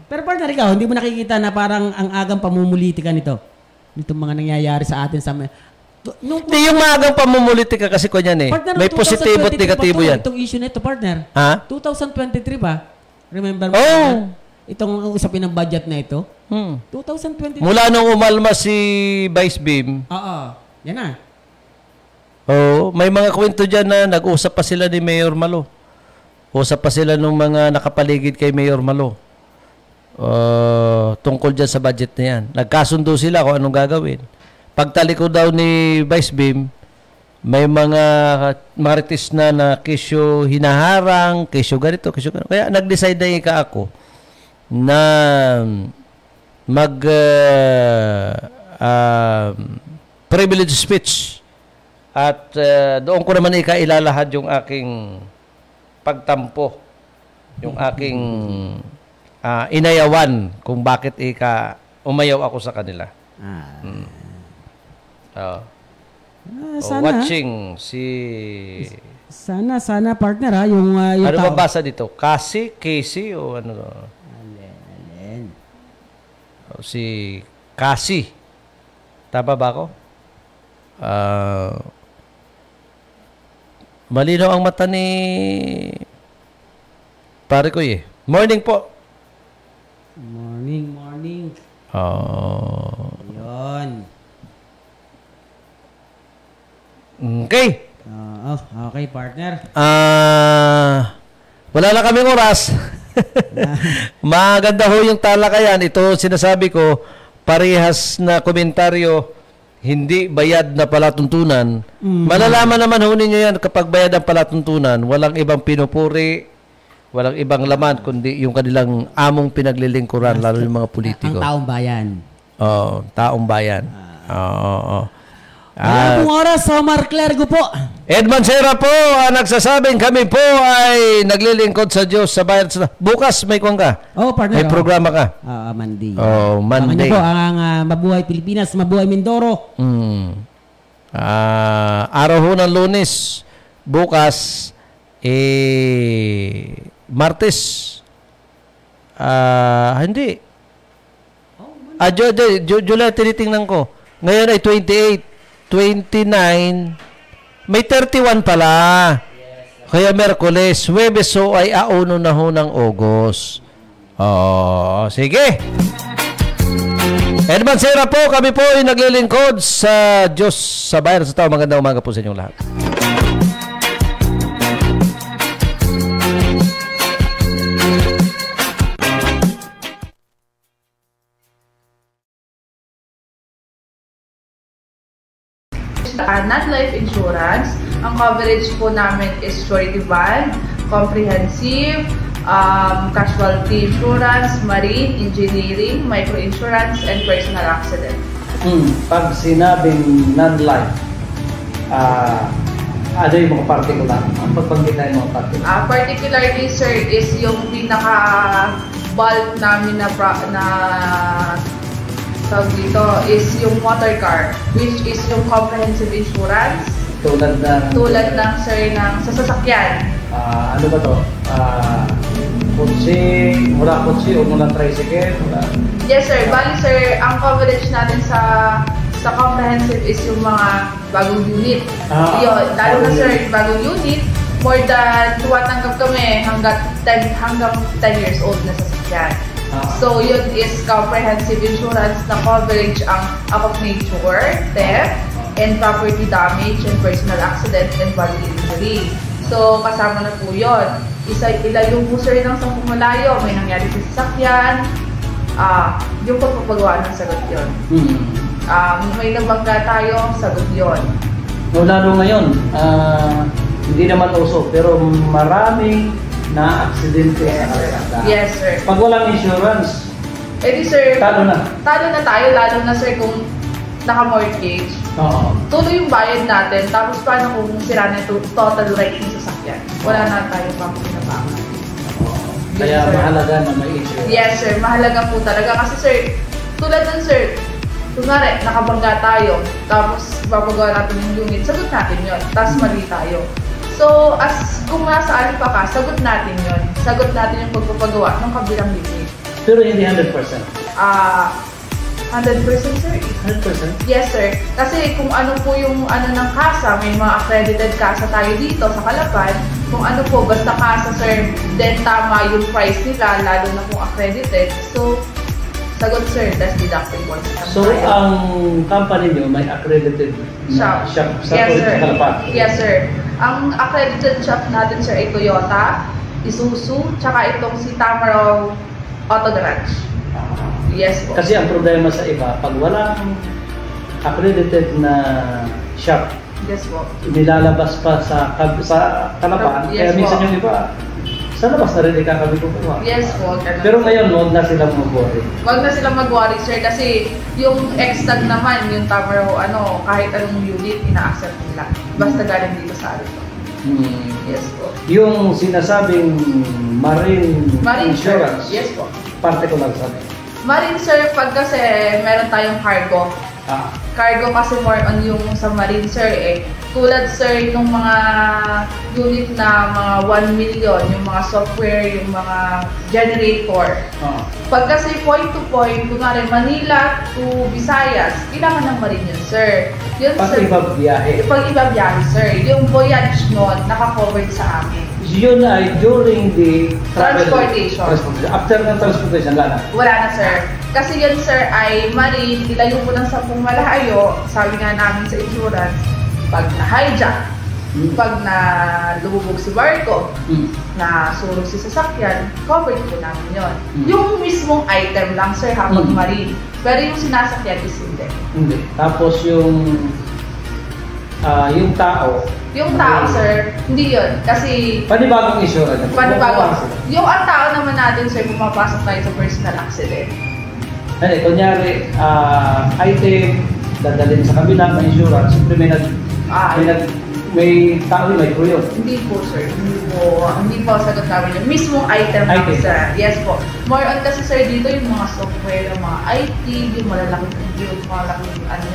Pero partner, ikaw, hindi mo nakikita na parang ang agang pamumulitika nito? Itong mga nangyayari sa atin sa... Hindi yung maagang pamumulitika kasi ko yan eh. Partner, may positibo at negatibo yan. Itong issue nito, partner. 2023 ba? Remember mo? Oh! Itong usapin ng budget na ito? 2022. Mula nung umalma si Vice Bim, Oo. Yan na. may mga kwento dyan na nag-usap pa sila ni Mayor Malo. Usap pa sila nung mga nakapaligid kay Mayor Malo. Tungkol dyan sa budget na yan. Nagkasundo sila kung anong gagawin. Pagtaliko daw ni Vice Bim, may mga marites na kisyo hinaharang, kisyo ganito, kisyo ganito. Kaya nag-decide na ika ako na privilege speech at doon ko naman ilalahad yung aking pagtampo, yung aking inayawan kung bakit umayaw ako sa kanila. Sana, watching sana partner yung ano tao. babasa dito? Casey o ano? Alin. Si Cassie. Tama ba ako? Malinaw ang mata ni pare ko Morning po. Morning. Yun. Okay. Okay, partner. Wala na kaming oras. Maganda ho yung talakayan. Ito sinasabi ko, parehas na komentaryo, hindi bayad na palatuntunan. Malalaman naman ho ninyo yan kapag bayad ang palatuntunan, walang ibang pinupuri, walang ibang laman, kundi yung kanilang among pinaglilingkuran, lalo yung mga politiko. Ang taong bayan. Taong bayan. Wala pong oras, Omar Clergo po. Edman Sera po, nagsasabing kami po ay naglilingkod sa Diyos sa bayan. Bukas may kuwang ka? Partner. May programa ka? Monday. Monday. Abangan po ang Mabuhay Pilipinas, Mabuhay Mindoro. Araw ho ng Lunes. Bukas, Martes. Hindi. July, tinitingnan ko. Ngayon ay 28. 29, may 31 pala. Kaya Merkules, Huwebes so ay auno na ho ng August. Sige. Edman Sera po, kami po ay naglilingkod sa Diyos sa bayan sa tao. Magandang umaga po sa inyong lahat. Non-life insurance, ang coverage po namin is surety bond, comprehensive, casualty insurance, marine, engineering, microinsurance, and personal accident. Pag sinabing non-life, ano yung mga particular? Ang pagbanggit na yung mga particular? Particularly, sir, is yung pinaka-bulk namin na tawag dito is yung motor car, which is yung comprehensive insurance. Tulad ng sir ng sa sasakyan. Ano ba to? Kutsi, mula kutsi o mula tricycle? Yes sir, bali sir, ang coverage natin sa comprehensive is yung mga bagong unit. Yun, lalo na sir, bagong unit, more than tumatanggap kami hanggang 10 years old na sasakyan. So, yun is comprehensive insurance na coverage ang of nature, theft, and property damage, and personal accident, and bodily injury. So, kasama na po yun. Ilayo po sir ng sampung malayo, may nangyari sa sasakyan, yung pagpapagawa ng sagot yun. May nabangga tayo, sagot yun. Lalo ngayon, hindi naman uso, pero maraming na aksidente sa kalsada. Yes, sir. Pag walang insurance, di sir, talo na. Talo na tayo, lalo na sir kung naka-mortgage. Tuloy yung bayad natin, tapos paano kung sira na ito, total right yung sasakyan? Wala na tayo pang pinabangan. Kaya sir, mahalaga na may insurance. Yes, sir. Mahalaga po talaga. Kasi sir, tulad nun sir, kunwari, nakabangga tayo, tapos papagawa natin yung unit, sagot natin yun. Tapos mali tayo. So, kung nasaan pa ka, sagot natin yun. Sagot natin yung pagpapagawa ng kabilang unit. Pero hindi 100%? 100% sir. 100%? Yes sir. Kasi kung ano po yung ng kasa, may mga accredited kasa tayo dito sa Calapan. Kung ano po, basta kasa sir, then tama yung price nila, lalo na kung accredited. So, Sagot sir, that's deductible. So, ang company nyo may accredited na shop sa Kalapan? Yes, sir. Ang accredited shop natin, sir, ay Toyota, Isuzu, tsaka itong si Tamaraw Auto Garage. Yes po. Kasi ang problema sa iba, pag walang accredited na shop, yes po, nilalabas pa sa Kalapan, yes, kaya minsan po. yung iba, sa labas na rin kami kukuha. Yes po. Ganun. Pero ngayon, huwag na silang mag-worry. Huwag na silang mag-worry, sir, kasi yung X-Tag naman, yung Tamaraw, kahit anong unit, ina-accept nila. Basta galing dito sa atin. Yes po. Yung sinasabing marine insurance, sir. Yes po. particular sa amin. Marine, sir, pag kasi meron tayong cargo. Cargo kasi more on yung sa marine, sir, Tulad, sir, yung mga unit na mga 1 million, yung mga software, yung mga generator. Pag kasi point to point, kunwari Manila to Visayas, kailangan ng marine yun, sir. Yun, Pag sir, iba biyahe. Pag iba biyahe, sir. Yung voyage nun, naka-covered sa amin. Yun ay during the Transportation. After ng transportation, wala na. Wala na, sir. Kasi yun, sir, ay marine, nilayo po ng 10 malayo, sabi nga namin sa insurance, pag na-hijack, pag na lumubog si barko, na surog si sasakyan, covered po namin yun. Yung mismong item lang, sir, habang marine. Pero yung sinasakyan is hindi. Hindi. Tapos yung tao. Yung tao, sir, hindi yun. Kasi panibagong insurance. panibagong. Yung ang tao naman natin, sir, pumapasok tayo sa personal accident. Kunyari, item, dadalhin sa kabila ng insurance, siyempre may tao, may kuyo. Hindi po, sir. Hindi po sagot namin yung mismong item lang, sir. Yes po. More on kasi, sir, dito yung mga software, yung mga IT, yung malalaking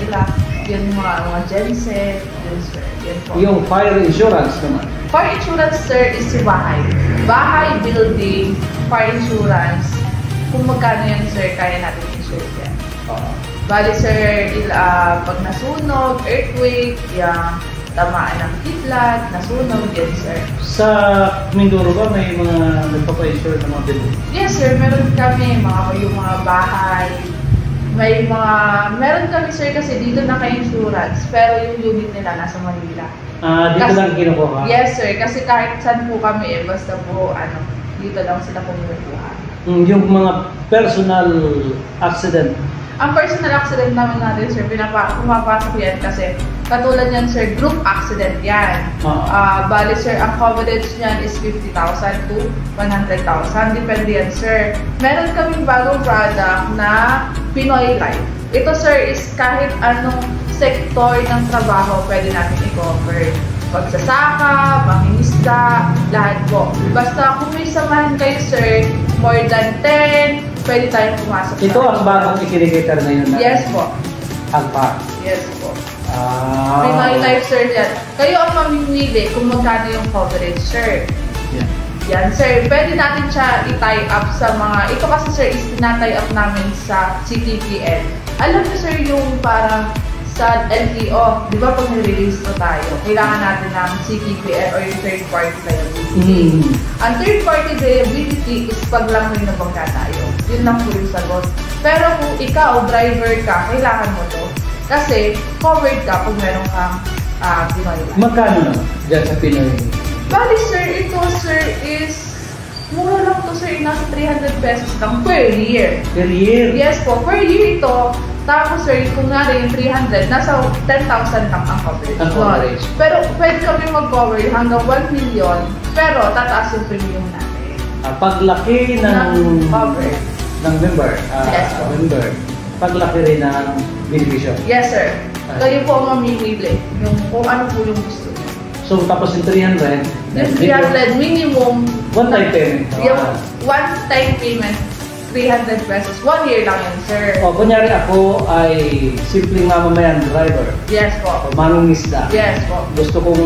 nila, yung mga genset, yun, sir. Yan po. Yung fire insurance naman. Fire insurance, sir, is si bahay. Bahay, building, fire insurance. Kung magkano yan, sir, kaya natin insure yan. Bali, sir, pag nasunog, earthquake, yung tamaan ng kidlat, nasunog, yan, sir. Sa Mindoro ba may mga nagpapa-insure ng mga building? Yes, sir. Meron kami yung mga bahay. Meron kami, sir, kasi dito naka-insurance, pero yung unit nila nasa Manila. Dito lang kinukuha? Yes, sir. Kasi kahit saan po kami, basta po, dito lang sila kumukuha. Yung mga personal accident? Ang personal accident naman natin, sir, pumapasok yan kasi katulad yan, sir, group accident yan. Bali, sir, ang coverage niyan is 50,000 to 100,000. Depende yan, sir. Meron kaming bagong product na Pinoy Life. Ito, sir, is kahit anong sektor ng trabaho pwede natin i-cover. Pagsasaka, pangingisda, lahat po. Basta kung may samahan kayo, sir, more than 10, pwede tayong pumasok. Ito ang bagong ikilikator ngayon na? Yes po. Alpa? Yes po. Pinoy Life, sir, yan. Kayo ang mamimili kung magkano yung coverage, sir. Yan, sir. Pwede natin siya i-tie up sa mga... Ito kasi, sir, is tina-tie up namin sa CTPN. Alam niyo, sir, yung parang sa LTO, di ba pag nire-release na tayo, kailangan natin ng CTPN or yung third party liability. Ang third party liability is pag lang may nabangga tayo. Yun lang po yung sagot. Pero kung ikaw, driver ka, kailangan mo to. Kasi covered ka kung meron kang Pinoy Life. Magkano na dyan sa Pinoy? Bali, sir, ito, sir, is mura lang to, sir. Nasa 300 pesos lang per year. Per year? Yes po, per year ito. Tapos, sir, kung nga rin yung 300, nasa 10,000 lang ang coverage. Ang coverage. Pero pwede kami mag-cover hanggang 1 million, pero tataas yung premium natin. Paglaki ng cover ng member, yes, member, paglaki rin ng beneficyo. Yes, sir. Kayo po ang mamimili kung ano po yung gusto niyo. So, tapos yung 300, Yung 300 minimum, one-time payment. Yung one-time payment, 300 pesos. 1 year lang yun, sir. Kunyari ako ay simpleng mamamayan driver. Yes po. O mangingisda. Yes po. Gusto kong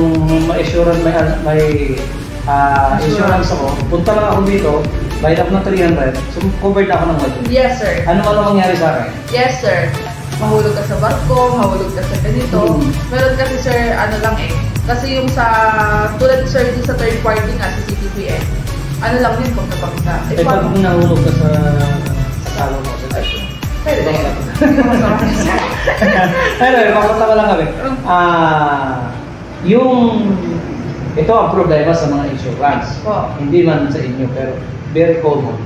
ma-assurance may insurance ako. Punta lang ako dito, bayad ako ng 300, so covered ako ng malito. Yes, sir. Ano mangyari sa akin? Yes, sir. Mahulog ka sa barko, mahulog ka sa ganito. Meron kasi, sir, kasi yung tulad, sir, sa third party nga, sa CTPN, lang yun kung napakita. Pag nahulog ka sa asawa mo, sa Anyway, papatawa lang kami. Ito ang problema sa mga insurance. Hindi man sa inyo, pero very common.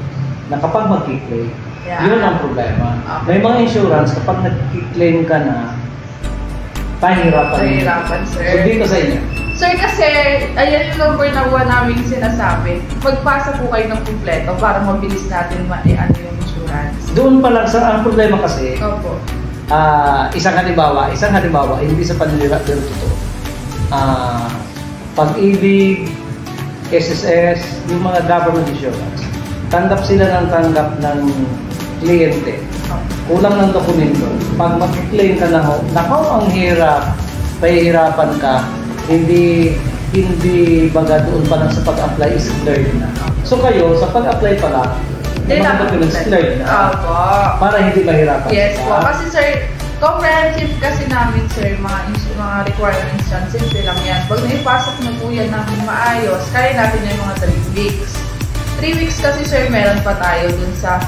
Na kapag mag-claim, yun ang problema. May mga insurance, kapag nag-claim ka na, pahirapan. Sir. So, dito sa inyo. Sir, kasi, ayan yung number na buwan namin sinasabi. Magpasa po kayo ng kumpleto para mabilis natin ano yung insurance. Doon pa lang ang problema kasi, Opo. isang halimbawa, hindi sa panlira, pero totoo. Pag-ibig, SSS, yung mga government insurance, tanggap sila ng kliyente. Kulang ng dokumento. Pag mag-claim ka na ho, nakaw ang hirap, pahihirapan ka, hindi baga doon pa lang sa pag-apply is cleared na. So kayo, sa pag-apply pa lang, yung mga documents cleared na. Para hindi mahirapan. Yes po. Kasi sir, comprehensive kasi namin sir, mga requirements yan, simple lang yan. Pag naipasok na po yan namin maayos, kaya natin yung mga 3 weeks. 3 weeks kasi sir, meron pa tayo dun sa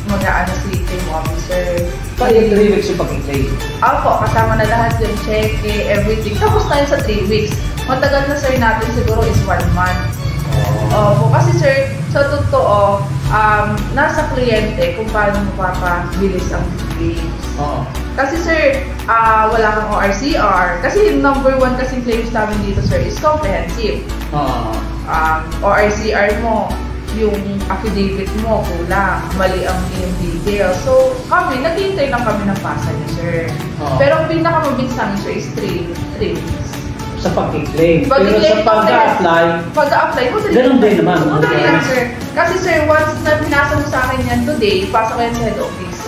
mag-aano si team officer. Kaya 3 weeks yung pag-claim? Opo, kasama na lahat yung check, everything. Tapos tayo sa 3 weeks. Matagal na sir natin siguro is 1 month. Opo, kasi sir, sa totoo, nasa kliyente kung paano mapapabilis ang claims. Kasi sir, wala kang ORCR. Kasi yung number 1 kasing claims namin dito sir is comprehensive. ORCR mo, yung affidavit mo, kulang, mali ang iyong details. So, naghihintay lang kami ng pasa niya sir. Pero ang pinakamabilis namin sir is 3 weeks. Sa pag-claim. Pero sa pag-a-apply, ganun din naman. Madali lang sir. Kasi sir, once na pinasa mo sa akin yan today, pasa ko yan sa head office.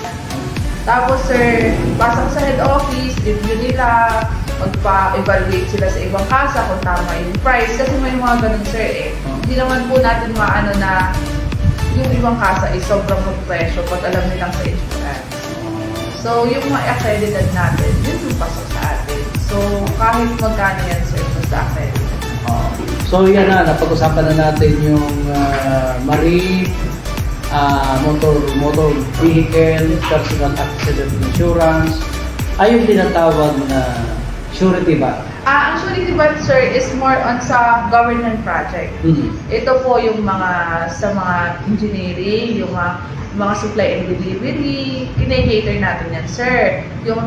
Tapos sir, pasa ko sa head office, review nila, magpa-evaluate sila sa ibang kasa kung tama yung price. Kasi may mga ganun sir Hindi naman po natin maano na yung ibang kasa ay sobrang mag-presyo pag alam nilang sa insurance. So, yung mga accredited natin, yun yung pasok sa atin. So, kahit magkano yan sir, basta accredited. So, yan na, napag-usapan na natin yung marine, motor vehicle, personal accident insurance, ay yung tinatawag na surety bond. Ang surety bond sir is more on sa government project. Ito po yung sa mga engineering, yung mga supply and delivery, kinay-cater natin yan sir. Yung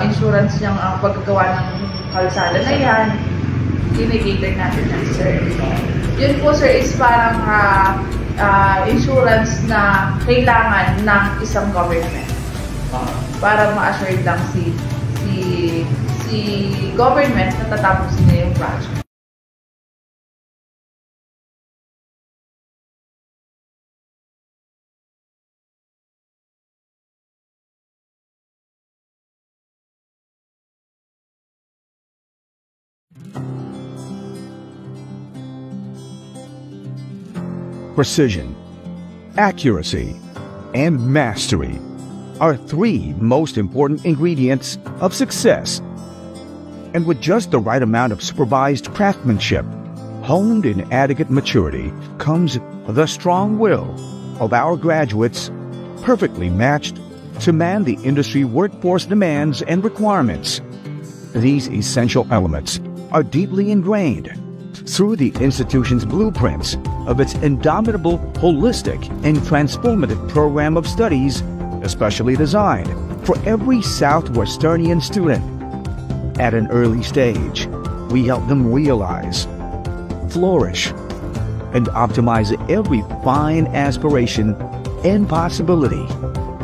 insurance niyang paggagawa ng kalsada na yan, kinay-cater natin yan sir. Yun po sir is parang insurance na kailangan ng isang government para ma-assure lang si government na tatapusin na yung project. Precision, accuracy, and mastery are 3 most important ingredients of success. And with just the right amount of supervised craftsmanship, honed in adequate maturity, comes the strong will of our graduates, perfectly matched to man the industry workforce demands and requirements. These essential elements are deeply ingrained through the institution's blueprints of its indomitable, holistic, and transformative program of studies, especially designed for every Southwesternian student. At an early stage, we help them realize, flourish, and optimize every fine aspiration and possibility.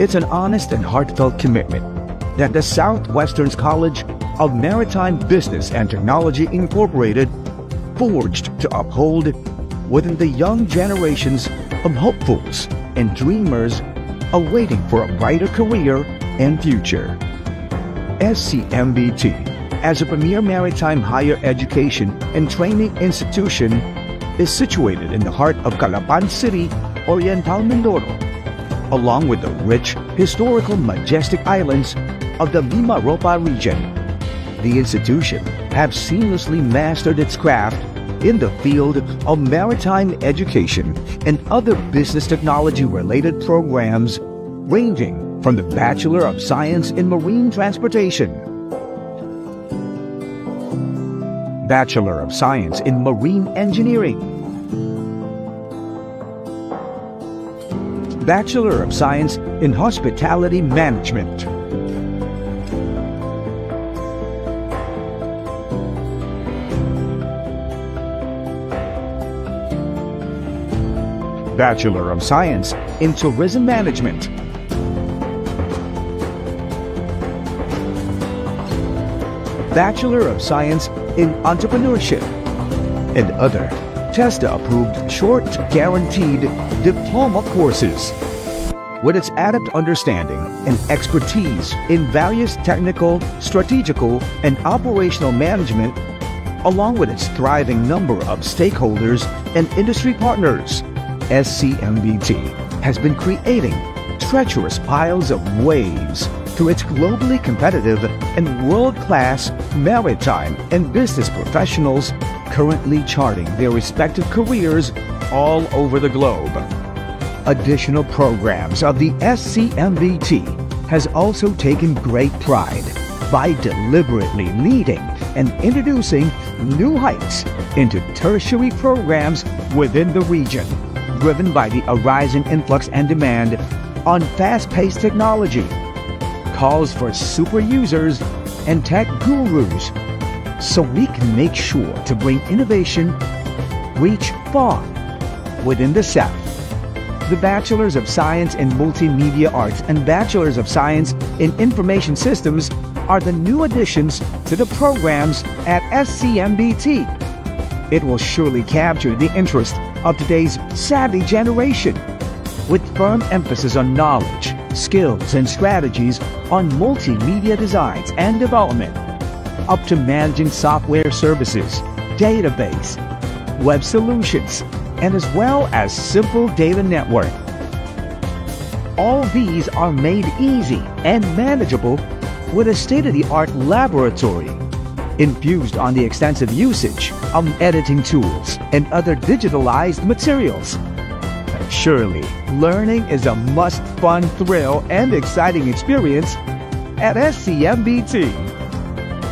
It's an honest and heartfelt commitment that the Southwestern College of Maritime Business and Technology Incorporated forged to uphold within the young generations of hopefuls and dreamers awaiting for a brighter career and future. SCMBT, as a premier maritime higher education and training institution, is situated in the heart of Calapan City, Oriental Mindoro, along with the rich, historical, majestic islands of the Mimaropa region. The institution has seamlessly mastered its craft in the field of maritime education and other business technology-related programs ranging from the Bachelor of Science in Marine Transportation, Bachelor of Science in Marine Engineering, Bachelor of Science in Hospitality Management, Bachelor of Science in Tourism Management, Bachelor of Science in Entrepreneurship, and other TESDA-approved short guaranteed diploma courses. With its adept understanding and expertise in various technical, strategical, and operational management, along with its thriving number of stakeholders and industry partners, SCMBT has been creating treacherous piles of waves through its globally competitive and world-class maritime and business professionals currently charting their respective careers all over the globe. Additional programs of the SCMBT has also taken great pride by deliberately leading and introducing new heights into tertiary programs within the region, driven by the arising influx and demand on fast-paced technology, calls for super users and tech gurus, so we can make sure to bring innovation reach far within the South. The Bachelors of Science in Multimedia Arts and Bachelors of Science in Information Systems are the new additions to the programs at SCMBT. It will surely capture the interest of today's savvy generation, with firm emphasis on knowledge, skills, and strategies on multimedia designs and development, up to managing software services, database, web solutions, and as well as simple data network. All these are made easy and manageable with a state-of-the-art laboratory infused on the extensive usage of editing tools and other digitalized materials. Surely, learning is a must-fun thrill and exciting experience at SCMBT.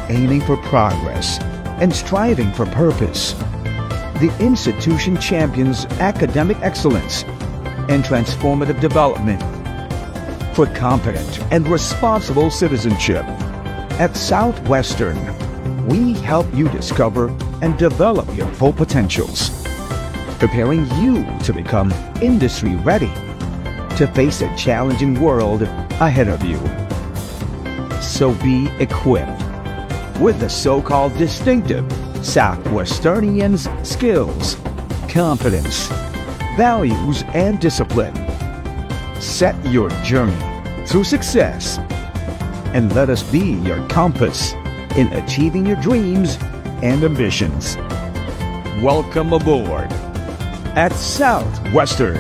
Aiming for progress and striving for purpose, the institution champions academic excellence and transformative development for competent and responsible citizenship. At Southwestern, we help you discover and develop your full potentials, preparing you to become industry ready to face a challenging world ahead of you. So be equipped with the so-called distinctive Southwesternians skills, confidence, values, and discipline. Set your journey through success and let us be your compass in achieving your dreams and ambitions. Welcome aboard at Southwestern.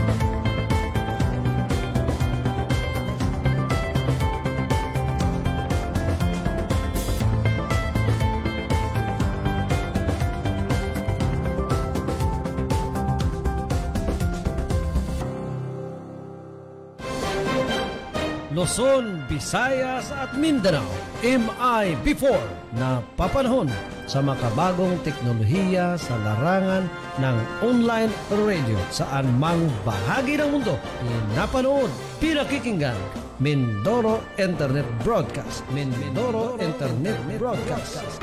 Luzon, Visayas at Mindanao, MI before na papanahon sa makabagong teknolohiya sa larangan ng online radio saan mang bahagi ng mundo napanood, pinakikinggan. Mindoro Internet Broadcast. Mindoro Internet Broadcast.